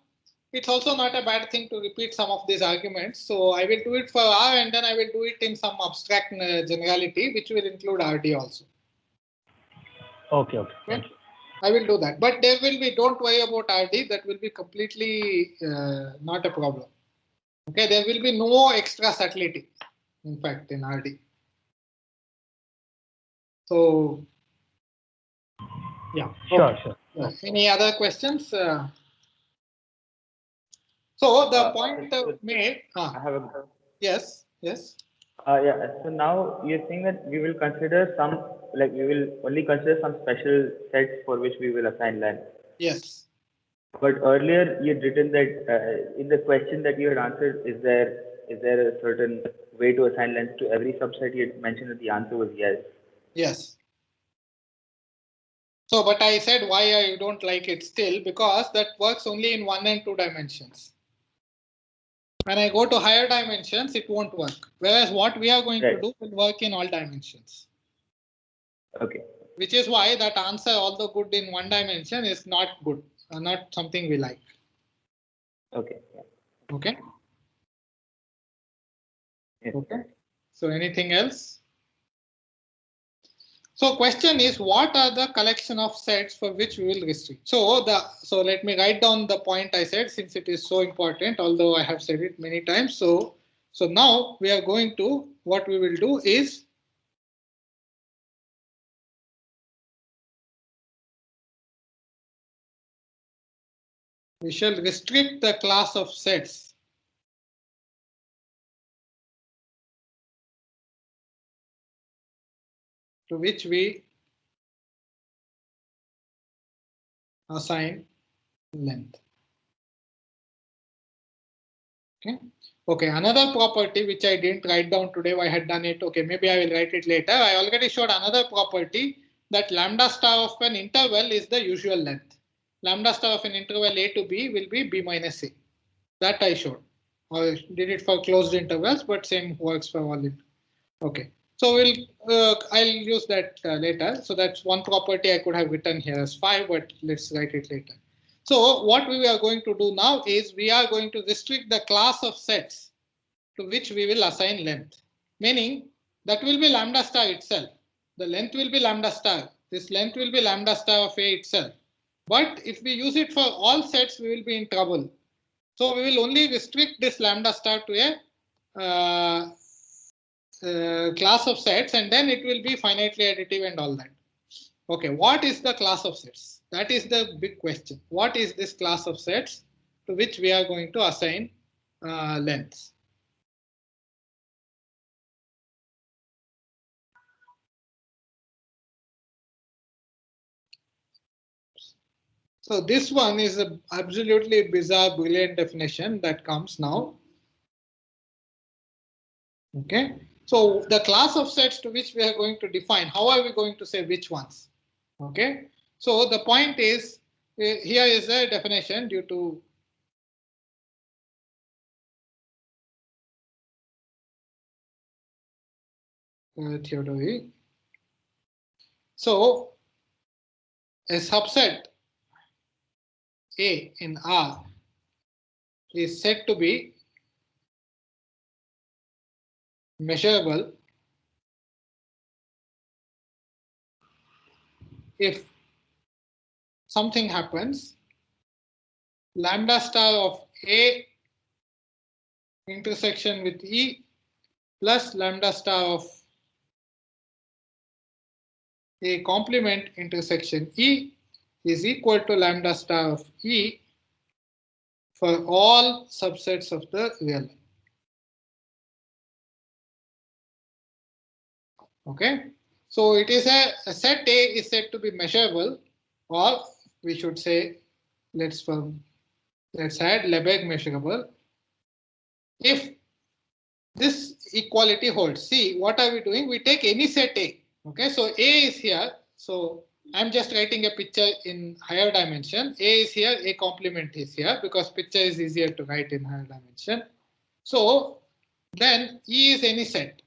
Speaker 1: It's also not a bad thing to repeat some of these arguments. So I will do it for R, and then I will do it in some abstract generality, which will include RD also.
Speaker 3: Okay. Thank you.
Speaker 1: I will do that. But there will be, don't worry about RD. That will be completely not a problem. Okay, there will be no extra subtlety, in fact, in RD. So, yeah.
Speaker 3: Sure.
Speaker 1: Any other questions? So the point made.
Speaker 7: I have a.
Speaker 1: Yes.
Speaker 7: Yeah. So now you're saying that we will consider some, like we will only consider some special sets for which we will assign length.
Speaker 1: Yes.
Speaker 7: But earlier you had written that in the question that you had answered, is there a certain way to assign length to every subset? You had mentioned that the answer was yes.
Speaker 1: Yes. So, but I said why I don't like it still, because that works only in 1 and 2 dimensions. When I go to higher dimensions, it won't work. Whereas what we are going to do will work in all dimensions.
Speaker 7: Okay.
Speaker 1: Which is why that answer, although good in 1 dimension, is not good, not something we like.
Speaker 7: Okay. Yeah.
Speaker 1: Okay.
Speaker 7: Yes.
Speaker 1: Okay. So anything else? So question is, what are the collection of sets for which we will restrict? So let me write down the point I said, since it is so important, although I have said it many times. So now we are going to, what we will do is, we shall restrict the class of sets to which we assign length. Okay, another property which I didn't write down today, I had done it. Okay, maybe I will write it later. I already showed another property, that lambda star of an interval is the usual length. Lambda star of an interval A to B will be B minus A. That I showed. I did it for closed intervals, but same works for all. Okay, so I'll use that later. So that's one property I could have written here as 5, but let's write it later. So what we are going to do now is we are going to restrict the class of sets to which we will assign length, meaning that will be lambda star itself. The length will be lambda star. This length will be lambda star of A itself. But if we use it for all sets, we will be in trouble. So we will only restrict this lambda star to a class of sets, and then it will be finitely additive and all that. Okay, what is the class of sets? That is the big question. What is this class of sets to which we are going to assign lengths? So this one is a absolutely bizarre, brilliant definition that comes now. Okay, so the class of sets to which we are going to define, how are we going to say which ones? Okay, so the point is, here is a definition due to theory. So a subset A in R is said to be measurable if something happens, lambda star of A intersection with E plus lambda star of A complement intersection E is equal to lambda star of E for all subsets of the real line. Okay, so it is a set A is said to be measurable, or we should say, let's add Lebesgue measurable if this equality holds. See, what are we doing? We take any set A. Okay, so A is here. So I'm just writing a picture in higher dimension. A is here, A complement is here because picture is easier to write in higher dimension. So then E is any set.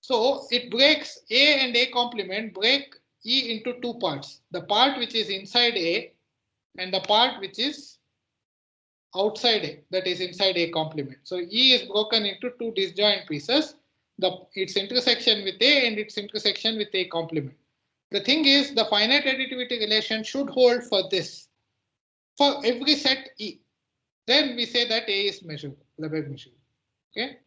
Speaker 1: So it breaks A and A complement break E into two parts. The part which is inside A and the part which is outside A, that is inside A complement. So E is broken into two disjoint pieces, its intersection with A and its intersection with A complement. The thing is, the finite additivity relation should hold for this, for every set E. Then we say that A is measurable, Lebesgue measurable. Okay,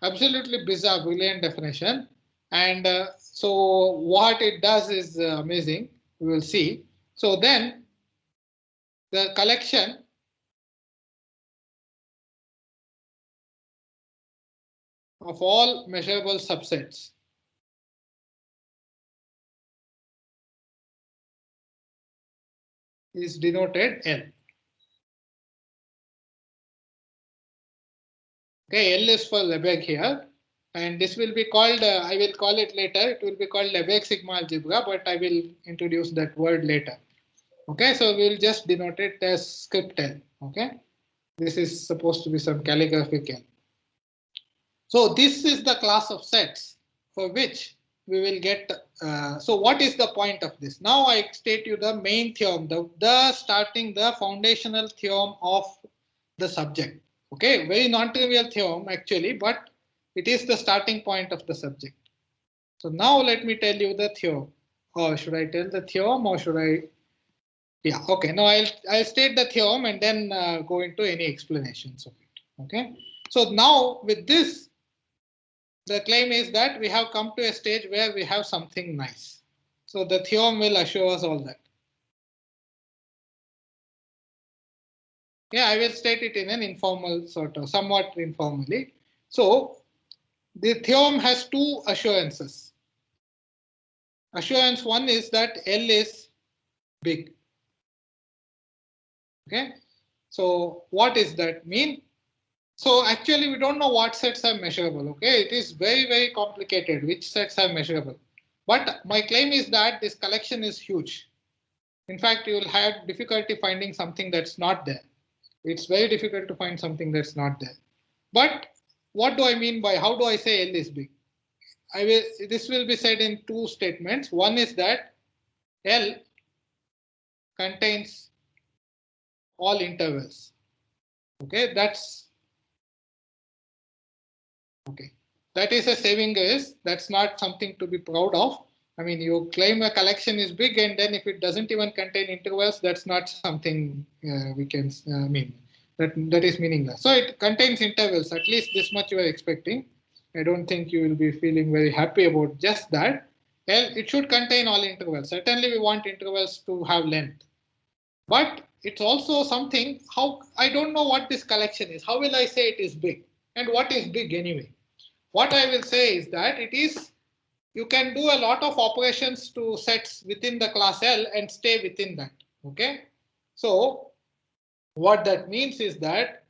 Speaker 1: absolutely bizarre, brilliant definition. And so what it does is amazing. We will see. So then the collection of all measurable subsets is denoted L. Okay, L is for Lebesgue here, and this will be called, I will call it later, it will be called Lebesgue sigma algebra, but I will introduce that word later. Okay, so we'll just denote it as script L. Okay, this is supposed to be some calligraphic L. So this is the class of sets for which we will get. So what is the point of this? Now I state you the main theorem, the foundational theorem of the subject. Okay, very non-trivial theorem actually, but it is the starting point of the subject. So now let me tell you the theorem. Or should I tell the theorem or should I? Yeah, okay. No, I'll state the theorem and then go into any explanations of it. Okay. So now with this, the claim is that we have come to a stage where we have something nice. So the theorem will assure us all that. Yeah, I will state it in an informal sort of, somewhat informally. So the theorem has two assurances. Assurance one is that L is big. Okay. So what does that mean? So actually we don't know what sets are measurable. Okay. It is very, very complicated which sets are measurable. But my claim is that this collection is huge. In fact, you will have difficulty finding something that's not there. It's very difficult to find something that's not there. But what do I mean by, how do I say L is big? This will be said in two statements. One is that L contains all intervals. Okay, that's Okay, that is a saving grace. That's not something to be proud of. I mean, you claim a collection is big, and then if it doesn't even contain intervals, that's not something we can mean. That is meaningless. So it contains intervals. At least this much you are expecting. I don't think you will be feeling very happy about just that. Well, it should contain all intervals. Certainly, we want intervals to have length. But it's also something, how I don't know what this collection is. How will I say it is big? And what is big anyway? What I will say is that it is, you can do a lot of operations to sets within the class L and stay within that. Okay. So what that means is that,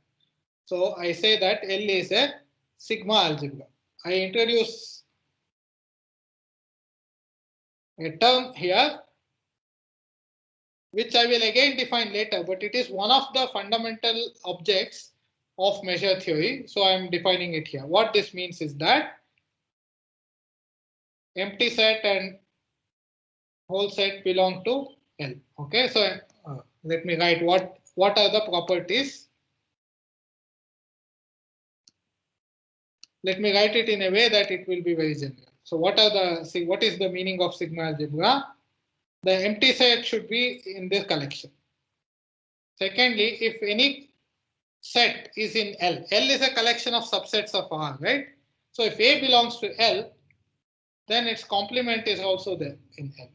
Speaker 1: so I say that L is a sigma algebra. I introduce a term here, which I will again define later, but it is one of the fundamental objects of measure theory. So I am defining it here. What this means is that empty set and whole set belong to L. Okay, so let me write what are the properties. Let me write it in a way that it will be very general. So what is the meaning of sigma algebra? The empty set should be in this collection. Secondly, if any set is in L, L is a collection of subsets of R, right? So if A belongs to L, then its complement is also there in L.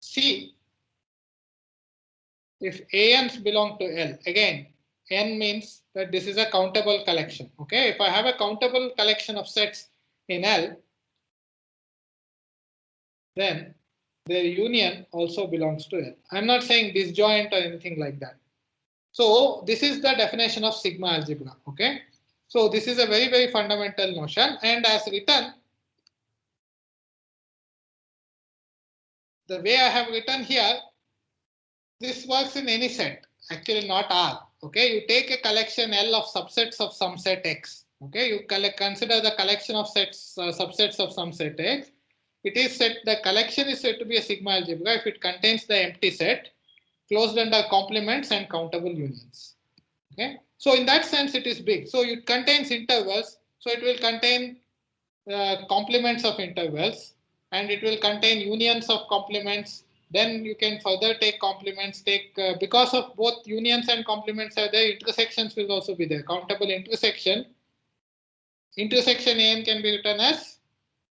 Speaker 1: C, if ANs belong to L, again, N means that this is a countable collection. Okay, if I have a countable collection of sets in L, then their union also belongs to L. I'm not saying disjoint or anything like that. So this is the definition of sigma algebra. Okay, so this is a very, very fundamental notion, and as written, the way I have written here, this works in any set, actually not R. Okay, you take a collection L of subsets of some set X. Okay, you consider the collection of sets subsets of some set X. It is said the collection is said to be a sigma algebra if it contains the empty set closed under complements and countable unions. Okay, so in that sense it is big. So it contains intervals. So it will contain complements of intervals, and it will contain unions of complements. Then you can further take complements, because of both unions and complements are there, intersections will also be there. Countable intersection AN can be written as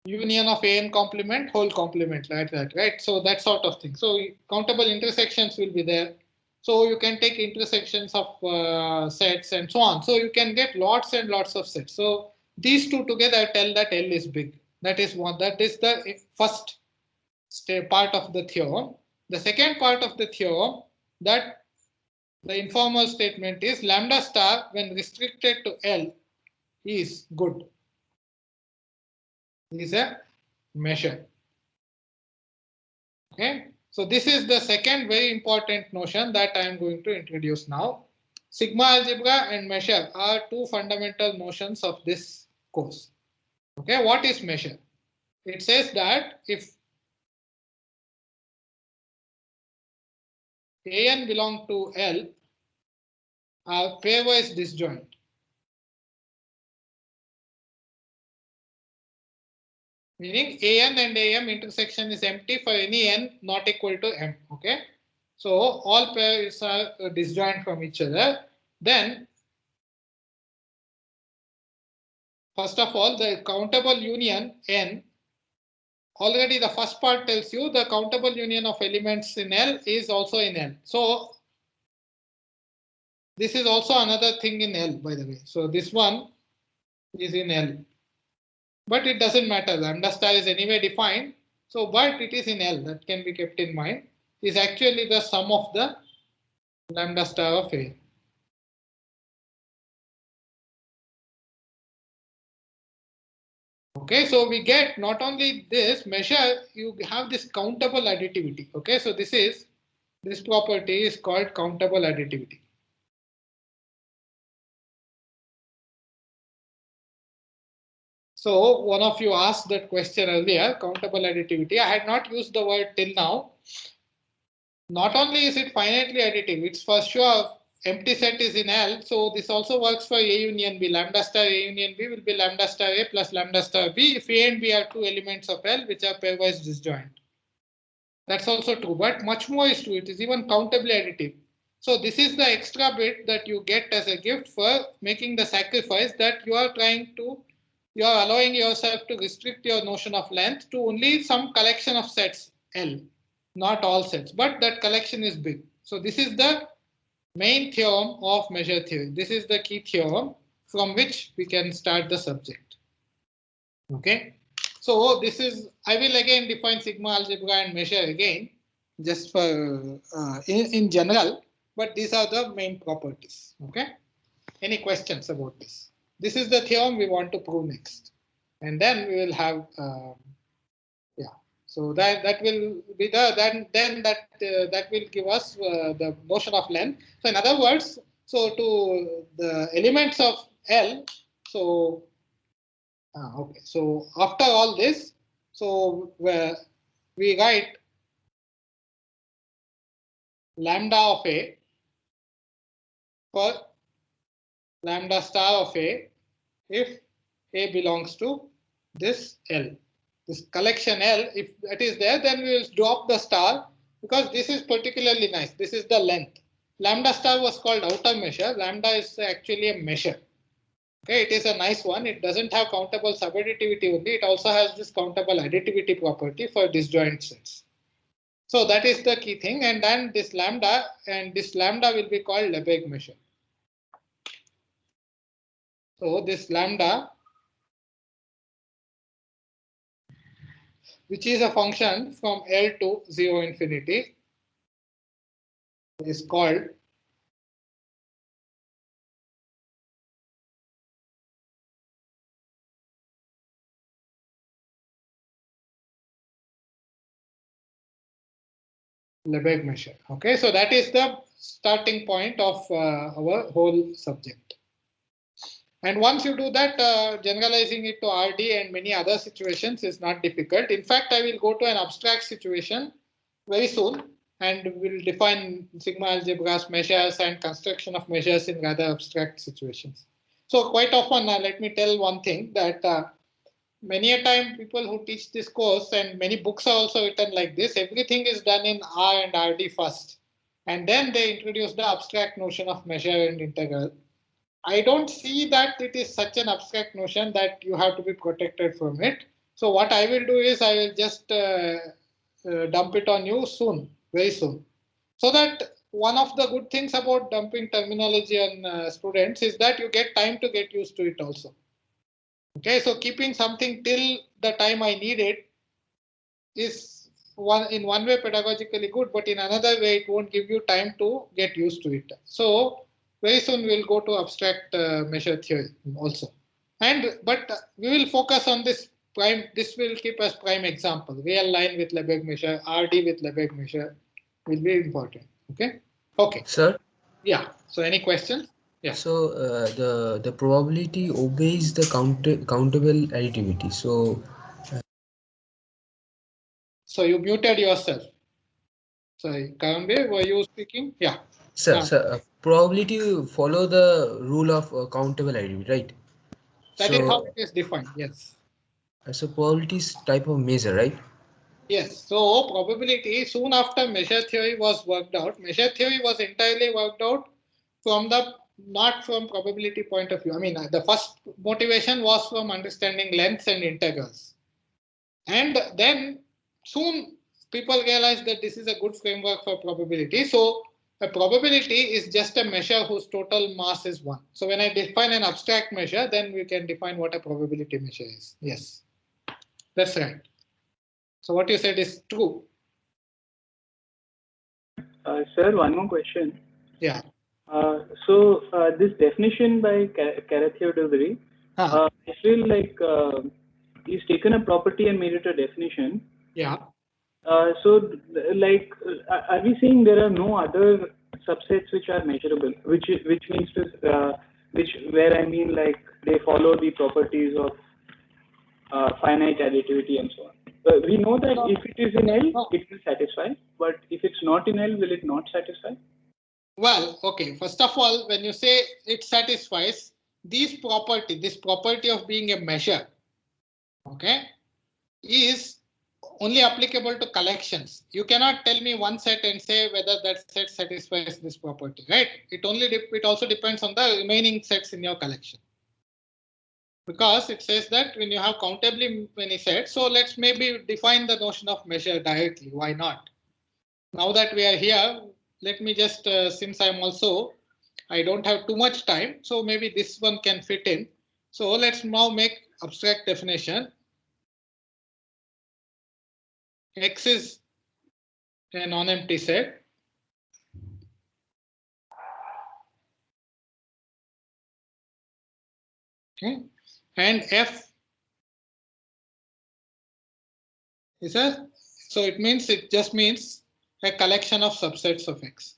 Speaker 1: union of AN complement, whole complement, like that, right? So that sort of thing. So countable intersections will be there. So you can take intersections of sets and so on. So you can get lots and lots of sets. So these two together tell that L is big. That is one. That is the first part of the theorem. The second part of the theorem, that the informal statement is lambda star when restricted to L is good. Is a measure. Okay, so this is the second very important notion that I am going to introduce now. Sigma algebra and measure are two fundamental notions of this course. Okay, what is measure? It says that if AN belong to L, are pairwise disjoint. Meaning AN and AM intersection is empty for any N not equal to M. Okay, so all pairs are disjoint from each other. Then first of all, the countable union N, already the first part tells you the countable union of elements in L is also in L. So this is also another thing in L, by the way. So this one is in L. But it doesn't matter. Lambda star is anyway defined. So, but it is in L. That can be kept in mind. Is actually the sum of the lambda star of A. Okay, so we get not only this measure, you have this countable additivity. Okay, so this property is called countable additivity. So one of you asked that question earlier, countable additivity. I had not used the word till now. Not only is it finitely additive, it's for sure empty set is in L, so this also works for A union B. Lambda star A union B will be lambda star A plus lambda star B if A and B are two elements of L which are pairwise disjoint. That's also true, but much more is true. It is even countably additive. So this is the extra bit that you get as a gift for making the sacrifice that you are allowing yourself to restrict your notion of length to only some collection of sets L, not all sets, but that collection is big. So this is the main theorem of measure theory. This is the key theorem from which we can start the subject. Okay. So this is, I will again define sigma algebra and measure again, just for in general, but these are the main properties. Okay. Any questions about this? This is the theorem we want to prove next, and then we will have yeah. So that will be the that will give us the notion of length. So in other words, so to the elements of L, so okay. So after all this, so we write lambda of A for lambda star of A if A belongs to this L. This collection L, if that is there, then we will drop the star because this is particularly nice. This is the length. Lambda star was called outer measure. Lambda is actually a measure. Okay, it is a nice one. It doesn't have countable subadditivity only. It also has this countable additivity property for disjoint sets. So that is the key thing. And then this lambda will be called Lebesgue measure. So this lambda, which is a function from L to 0 infinity, is called Lebesgue measure. Okay, so that is the starting point of our whole subject. And once you do that, generalizing it to RD and many other situations is not difficult. In fact, I will go to an abstract situation very soon and will define sigma algebras, measures, and construction of measures in rather abstract situations. So quite often, let me tell one thing that many a time people who teach this course, and many books are also written like this, everything is done in R and RD first. And then they introduce the abstract notion of measure and integral. I don't see that it is such an abstract notion that you have to be protected from it. So what I will do is I will just dump it on you soon, very soon. So that one of the good things about dumping terminology on students is that you get time to get used to it also. Okay, so keeping something till the time I need it is in one way pedagogically good, but in another way it won't give you time to get used to it. So very soon we'll go to abstract measure theory also. But we will focus on this prime. This will keep as prime example. Real line with Lebesgue measure, RD with Lebesgue measure will be important. Okay. Okay.
Speaker 8: Sir.
Speaker 1: Yeah. So any questions? Yeah.
Speaker 8: So the probability obeys the countable additivity.
Speaker 1: So you muted yourself. Sorry, Karambe, were you speaking? Yeah.
Speaker 8: Sir, probability follow the rule of countable additivity, right?
Speaker 1: That is how it is defined, yes.
Speaker 8: So probability is type of measure, right?
Speaker 1: Yes. So probability, soon after measure theory was worked out, measure theory was entirely worked out from not from probability point of view. I mean, the first motivation was from understanding lengths and integrals. And then soon people realized that this is a good framework for probability. So a probability is just a measure whose total mass is 1. So when I define an abstract measure, then we can define what a probability measure is. Yes, that's right. So what you said is true.
Speaker 9: Sir, one more question.
Speaker 1: Yeah.
Speaker 9: So this definition by Carathéodory, I feel like he's taken a property and made it a definition.
Speaker 1: Yeah.
Speaker 9: So like, are we saying there are no other subsets which are measurable, which means to where I mean like they follow the properties of finite additivity and so on. We know that if it is in L, it will satisfy, but if it's not in L, will it not satisfy?
Speaker 1: Well, okay. First of all, when you say it satisfies this property of being a measure, okay, is only applicable to collections. You cannot tell me one set and say whether that set satisfies this property, right? It also depends on the remaining sets in your collection. Because it says that when you have countably many sets, so let's maybe define the notion of measure directly. Why not? Now that we are here, let me just, since I don't have too much time, so maybe this one can fit in. So let's now make abstract definition. X is a non-empty set. Okay. And F is so it just means a collection of subsets of X.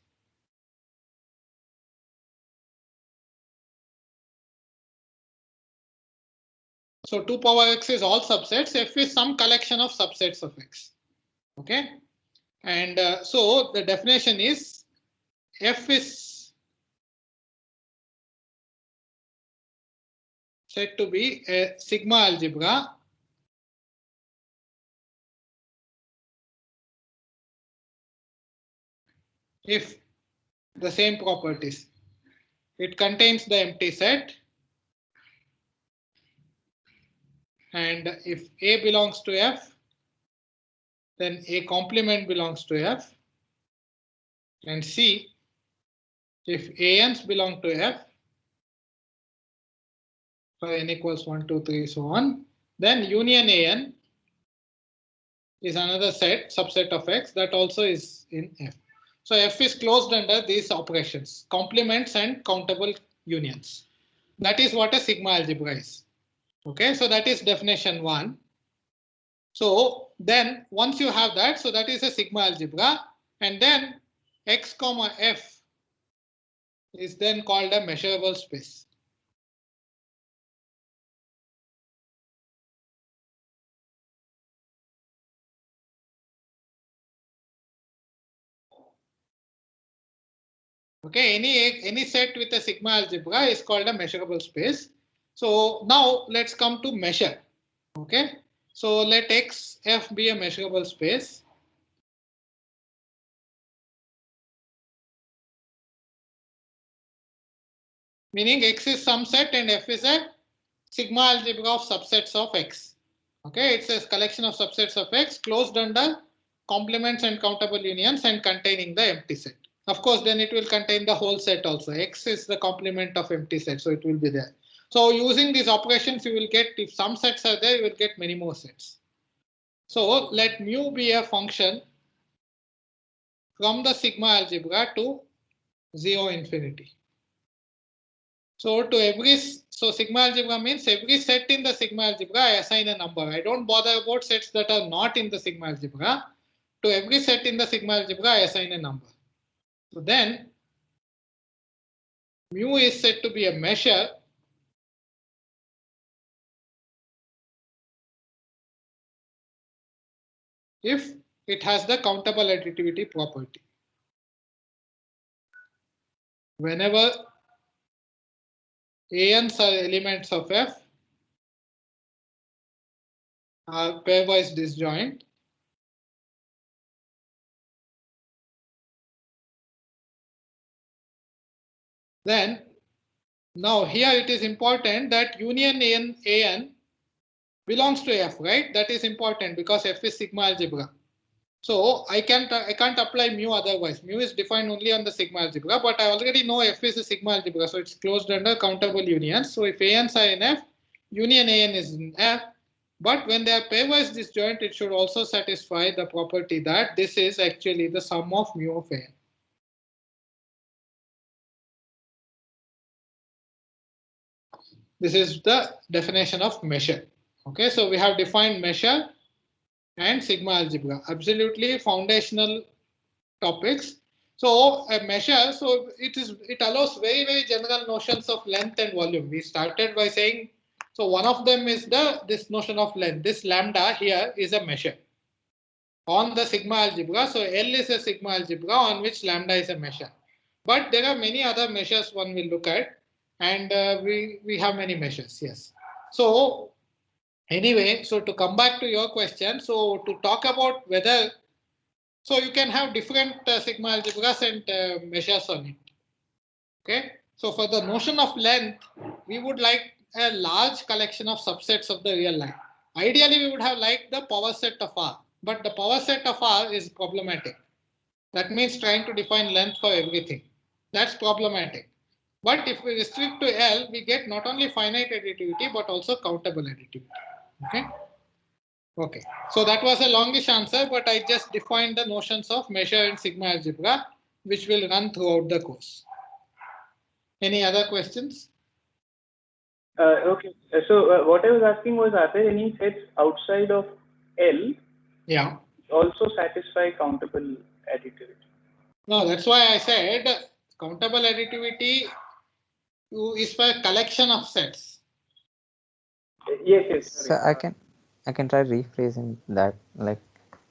Speaker 1: So 2 power X is all subsets. F is some collection of subsets of X. Okay. And so the definition is F is said to be a sigma algebra if the same properties. It contains the empty set, and if A belongs to F, then A complement belongs to F, and C, if ANs belong to F, for n equals 1, 2, 3, so on, then union AN is another subset of X that also is in F. So F is closed under these operations, complements and countable unions. That is what a sigma algebra is. Okay, so that is definition 1. So then once you have that, so that is a sigma algebra, and then X comma F is then called a measurable space. Okay, any set with a sigma algebra is called a measurable space. So now let's come to measure. Okay, so let X F be a measurable space. Meaning X is some set and F is a sigma algebra of subsets of X. Okay, it's a collection of subsets of X closed under complements and countable unions and containing the empty set. Of course, then it will contain the whole set also. X is the complement of empty set, so it will be there. So using these operations, you will get, if some sets are there, you will get many more sets. So let mu be a function from the sigma algebra to 0 infinity. So sigma algebra means every set in the sigma algebra I assign a number. I don't bother about sets that are not in the sigma algebra. To every set in the sigma algebra I assign a number. So then mu is said to be a measure if it has the countable additivity property. Whenever ANs are elements of F are pairwise disjoint, then now here it is important that union AN belongs to F, right? That is important because F is sigma algebra. So I can't apply mu otherwise. Mu is defined only on the sigma algebra, but I already know F is a sigma algebra, so it's closed under countable unions. So if ANs are in F, union AN is in F. But when they are pairwise disjoint, it should also satisfy the property that this is actually the sum of mu of AN. This is the definition of measure. Okay, so we have defined measure and sigma algebra, absolutely foundational topics. So a measure, so it allows very, very general notions of length and volume. We started by saying, so one of them is this notion of length. This lambda here is a measure on the sigma algebra. So L is a sigma algebra on which lambda is a measure. But there are many other measures one will look at, and we have many measures. Yes. So anyway, so to come back to your question, so to talk about whether, so you can have different sigma algebras and measures on it. Okay. So for the notion of length, we would like a large collection of subsets of the real line. Ideally, we would have liked the power set of R, but the power set of R is problematic. That means trying to define length for everything. That's problematic. But if we restrict to L, we get not only finite additivity, but also countable additivity. Okay. Okay. So that was a longish answer, but I just defined the notions of measure and sigma algebra, which will run throughout the course. Any other questions?
Speaker 9: Okay. So what I was asking was, are there any sets outside of L?
Speaker 1: Yeah.
Speaker 9: Also satisfy countable additivity?
Speaker 1: No, that's why I said countable additivity is for a collection of sets.
Speaker 9: Yes.
Speaker 10: So I can try rephrasing that. Like,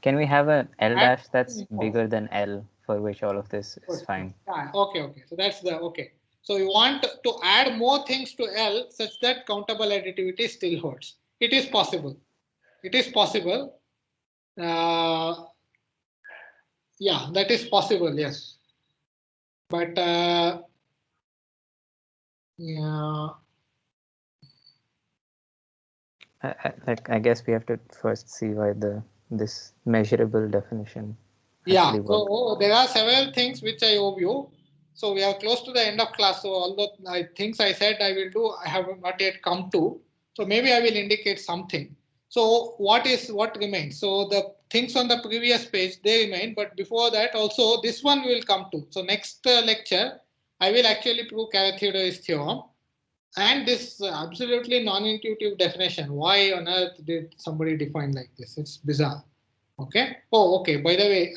Speaker 10: can we have an L dash that's bigger than L for which all of this is fine?
Speaker 1: Okay. So that's the okay. So you want to add more things to L such that countable additivity still holds. It is possible. It is possible. Yeah, that is possible. Yes. But yeah.
Speaker 10: I guess we have to first see why this measurable definition.
Speaker 1: Yeah, so there are several things which I owe you. So we are close to the end of class. So all the things I said I will do, I have not yet come to. So maybe I will indicate something. So what remains? So the things on the previous page, they remain. But before that also, this one will come to. So next lecture, I will actually prove Carathéodory's theorem. And this absolutely non-intuitive definition. Why on earth did somebody define like this? It's bizarre. Okay. Oh, okay. By the way,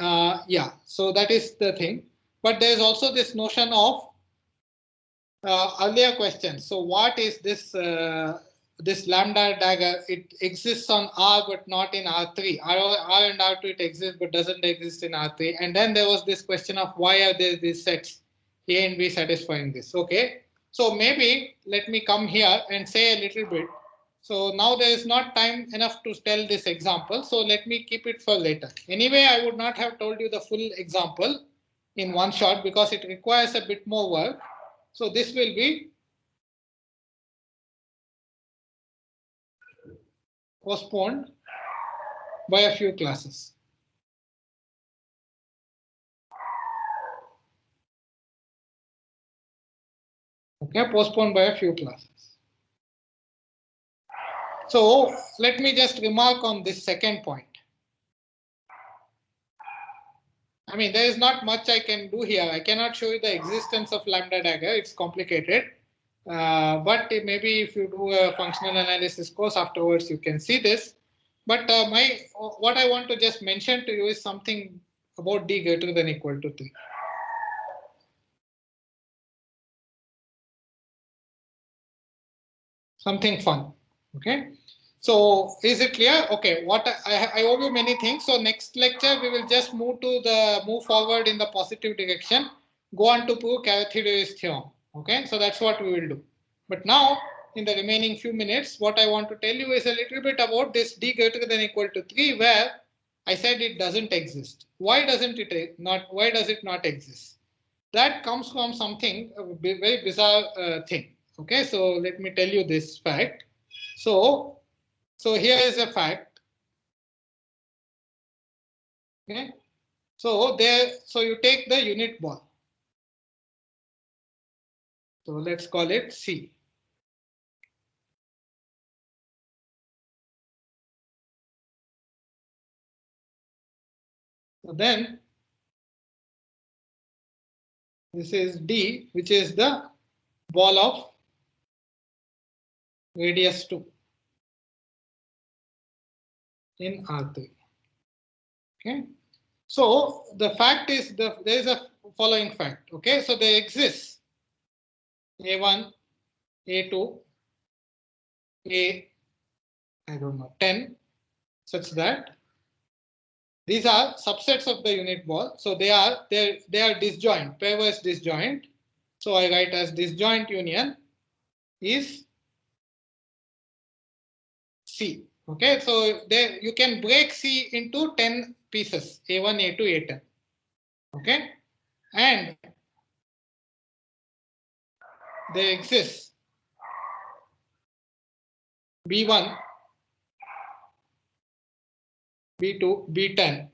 Speaker 1: yeah. So that is the thing. But there is also this notion of earlier questions. So what is this this lambda dagger? It exists on R but not in R3. R and R2 it exists but doesn't exist in R3. And then there was this question of why are there these sets A and B satisfying this? Okay. So maybe let me come here and say a little bit. So now there is not time enough to tell this example. So let me keep it for later. Anyway, I would not have told you the full example in one shot because it requires a bit more work. So this will be postponed by a few classes. Okay, postponed by a few classes. So let me just remark on this second point. I mean, there is not much I can do here. I cannot show you the existence of lambda dagger. It's complicated. But maybe if you do a functional analysis course afterwards, you can see this. But what I want to just mention to you is something about d greater than equal to 3. Something fun. Okay. So is it clear? Okay. What I owe you many things. So next lecture we will just move forward in the positive direction. Go on to prove Carathéodory's theorem. Okay. So that's what we will do. But now in the remaining few minutes, what I want to tell you is a little bit about this d greater than equal to 3, where I said it doesn't exist. Why does it not exist? That comes from something, a very bizarre thing. Okay, so let me tell you this fact. So here is a fact. Okay, so you take the unit ball. So let's call it C. So then this is D, which is the ball of radius 2 in R3. Okay, so the fact is there is a following fact. Okay, so there exists A1, A2, I don't know, 10, such that These are subsets of the unit ball. So they are disjoint, pairwise disjoint. So I write as disjoint union is C. Okay, so there you can break C into 10 pieces, A1, A2, A10. Okay, and there exists B1, B2, B10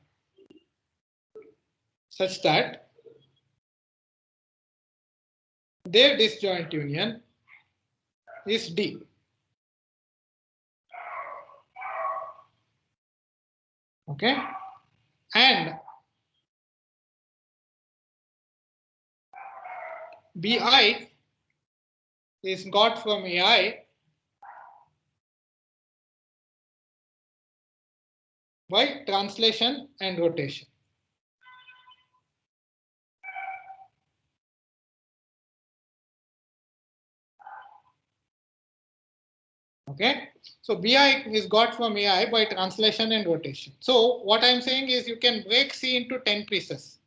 Speaker 1: such that their disjoint union is D. Okay, and BI is got from AI by translation and rotation. Okay, so BI is got from AI by translation and rotation. So what I'm saying is you can break C into 10 pieces.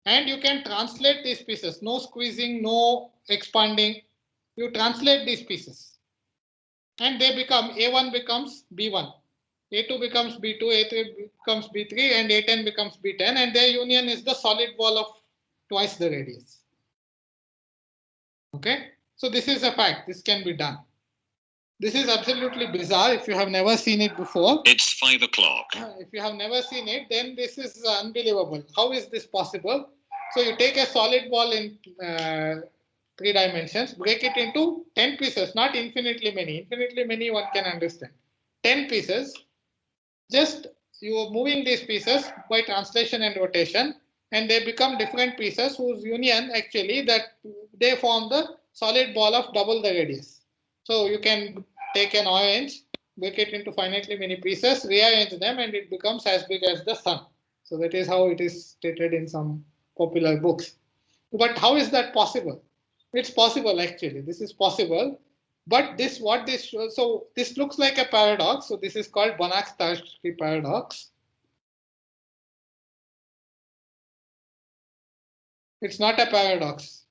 Speaker 1: And you can translate these pieces, no squeezing, no expanding. You translate these pieces. And they become, A1 becomes B1, A2 becomes B2, A3 becomes B3, and A10 becomes B10. And their union is the solid ball of twice the radius. Okay, so this is a fact. This can be done. This is absolutely bizarre if you have never seen it before.
Speaker 11: It's 5 o'clock.
Speaker 1: If you have never seen it, then this is unbelievable. How is this possible? So you take a solid ball in 3 dimensions, break it into 10 pieces, not infinitely many. Infinitely many one can understand. 10 pieces. Just you are moving these pieces by translation and rotation, and they become different pieces whose union actually that they form the solid ball of double the radius. So you can take an orange, break it into finitely many pieces, rearrange them, and it becomes as big as the sun. So that is how it is stated in some popular books. But how is that possible? It's possible actually. This is possible. But this, what this shows, so this looks like a paradox. So this is called Banach-Tarski paradox. It's not a paradox.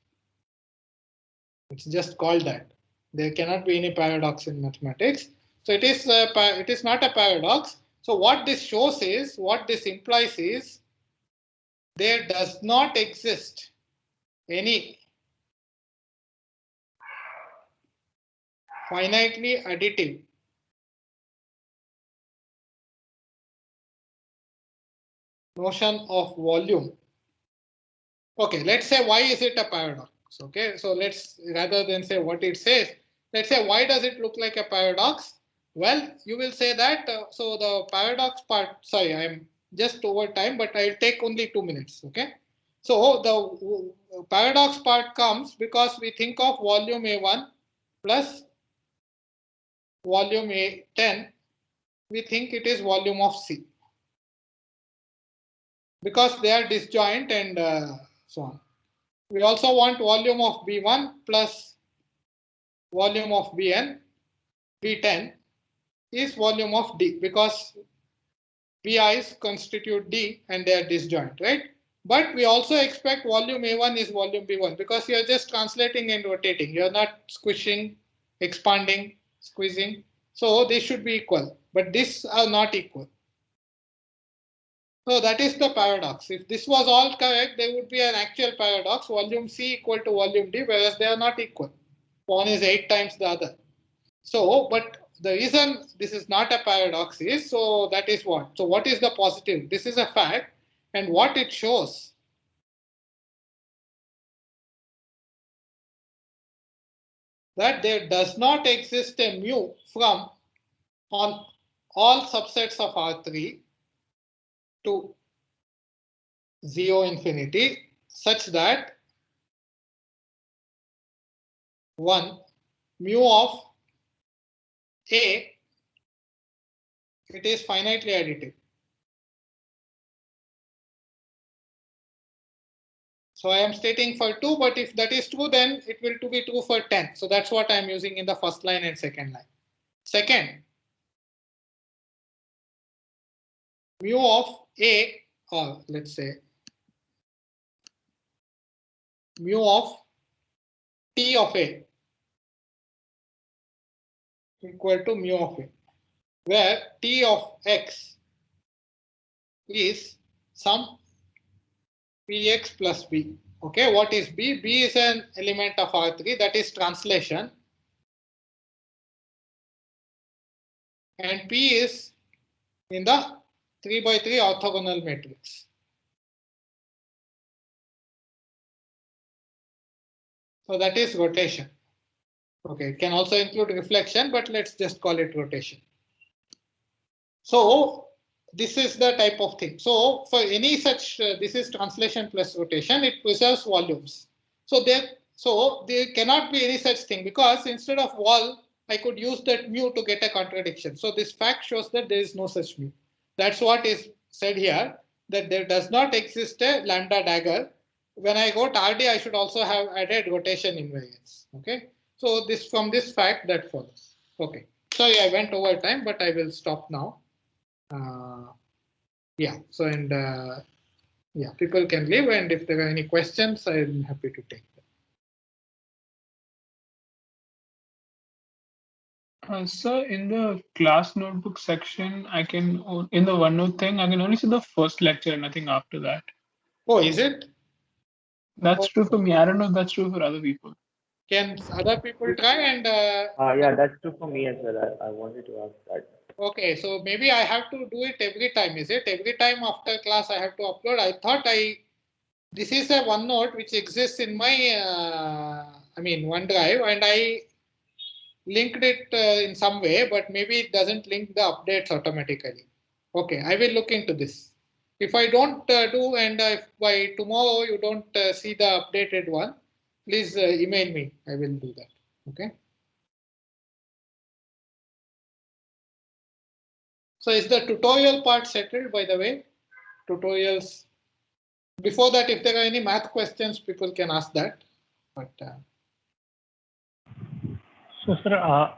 Speaker 1: It's just called that. There cannot be any paradox in mathematics. So it is not a paradox. So what this shows is, what this implies is, there does not exist any finitely additive notion of volume. Okay, let's say why is it a paradox? Okay, so let's, rather than say what it says, let's say why does it look like a paradox? Well, you will say that, so the paradox part, sorry, I'm just over time, but I'll take only 2 minutes, okay? So the paradox part comes because we think of volume A1 plus volume A10, we think it is volume of C. Because they are disjoint and so on. We also want volume of B1 plus volume of Bn, B10 is volume of D because BIs constitute D and they are disjoint, right? But we also expect volume A1 is volume B1 because you are just translating and rotating. You are not squishing, expanding, squeezing. So they should be equal, but these are not equal. So that is the paradox. If this was all correct, there would be an actual paradox, volume C equal to volume D, whereas they are not equal. One is 8 times the other. So, but the reason this is not a paradox is, so that is what? So what is the positive? This is a fact, and what it shows that there does not exist a mu from on all subsets of R3 to 0 infinity such that 1 mu of A, it is finitely additive. So I am stating for 2, but if that is true, then it will be true for 10. So that's what I am using in the first line and second line. Second, mu of A, or let's say mu of T of A equal to mu of A, where T of X is some Px plus B. Okay, what is B? B is an element of R3, that is translation. And P is in the 3 by 3 orthogonal matrix. So that is rotation. Okay, it can also include reflection, but let's just call it rotation. So this is the type of thing. So for any such, this is translation plus rotation, it preserves volumes. So there cannot be any such thing, because instead of wall, I could use that mu to get a contradiction. So this fact shows that there is no such mu. That's what is said here, that there does not exist a lambda dagger. When I got RD, I should also have added rotation invariance. Okay. So this, from this fact, that follows. Okay. Sorry, I went over time, but I will stop now. Yeah. So, and yeah, people can leave, and if there are any questions, I'm happy to take them.
Speaker 9: Sir, in the class notebook section, I can, in the OneNote thing, I can only see the first lecture, nothing after that.
Speaker 1: Oh, is it?
Speaker 9: That's true for me. I don't know if that's true for other people.
Speaker 1: Can other people try? And
Speaker 7: yeah, that's true for me as well. I wanted to ask that.
Speaker 1: Okay, so maybe I have to do it every time. Is it every time after class I have to upload? I thought this is a OneNote which exists in my OneDrive, and I linked it in some way, but maybe it doesn't link the updates automatically. Okay, I will look into this. If I don't do, and if by tomorrow you don't see the updated one, please email me. I will do that. Okay. So is the tutorial part settled, by the way? Tutorials. Before that, if there are any math questions, people can ask that. But
Speaker 3: so, sir,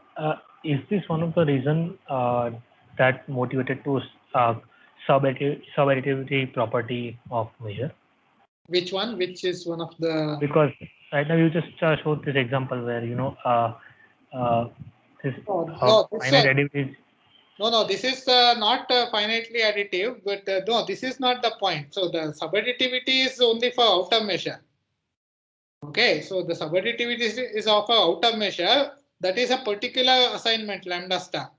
Speaker 3: is this one of the reason that motivated to subadditivity property of measure?
Speaker 1: Which one? Which is one of the?
Speaker 3: Because right now you just showed this example where this finite additive is.
Speaker 1: No, this is not finitely additive, but no, this is not the point. So the subadditivity is only for outer measure. Okay, so the subadditivity is of a outer measure. That is a particular assignment, lambda star.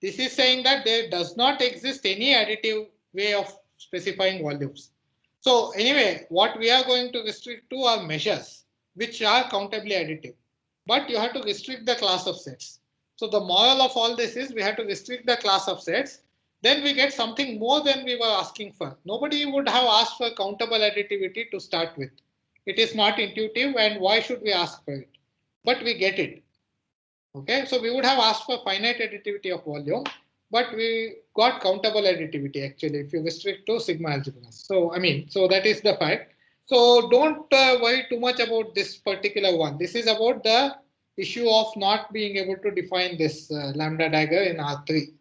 Speaker 1: This is saying that there does not exist any additive way of specifying volumes. So anyway, what we are going to restrict to are measures, which are countably additive. But you have to restrict the class of sets. So the moral of all this is we have to restrict the class of sets. Then we get something more than we were asking for. Nobody would have asked for countable additivity to start with. It is not intuitive, and why should we ask for it? But we get it. Okay, so we would have asked for finite additivity of volume, but we got countable additivity actually if you restrict to sigma algebras. So so that is the fact. So don't worry too much about this particular one. This is about the issue of not being able to define this lambda dagger in R3.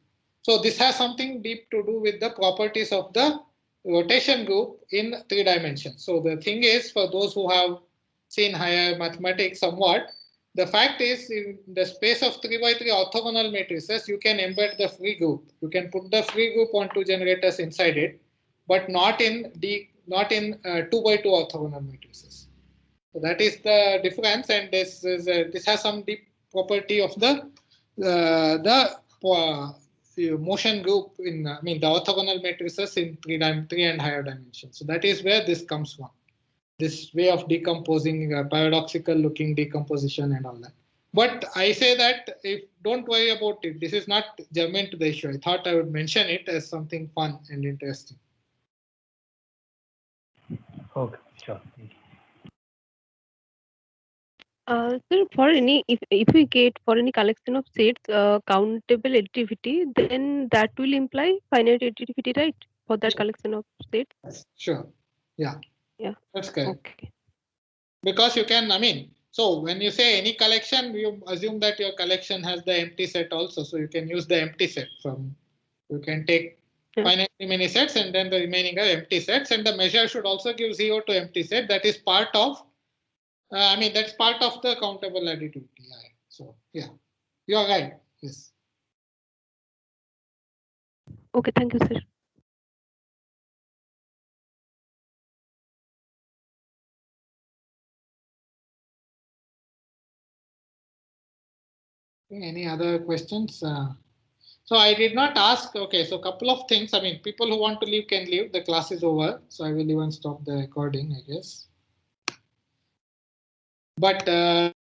Speaker 1: So this has something deep to do with the properties of the rotation group in 3 dimensions. So the thing is, for those who have seen higher mathematics somewhat, the fact is, in the space of 3 by 3 orthogonal matrices, you can embed the free group. You can put the free group on 2 generators inside it, but not in 2 by 2 orthogonal matrices. So that is the difference, and this has some deep property of the motion group in the orthogonal matrices in 3 and higher dimensions. So that is where this comes from. This way of decomposing, paradoxical looking decomposition and all that. But I say that don't worry about it. This is not germane to the issue. I thought I would mention it as something fun and interesting.
Speaker 3: Okay, sure.
Speaker 2: Sir, for any if we get for any collection of sets countable additivity, then that will imply finite additivity, right? For that collection of sets.
Speaker 1: Sure. Yeah.
Speaker 2: Yeah.
Speaker 1: That's correct.
Speaker 2: Okay.
Speaker 1: Because you can, so when you say any collection, you assume that your collection has the empty set also. So you can use the empty set from. You can take finitely many sets, and then the remaining are empty sets, and the measure should also give 0 to empty set. That is part of, that's part of the countable additivity. So yeah, you are right. Yes.
Speaker 2: Okay, thank you, sir.
Speaker 1: Any other questions? So I did not ask. Okay, so couple of things. People who want to leave can leave. The class is over, so I will even stop the recording, I guess. But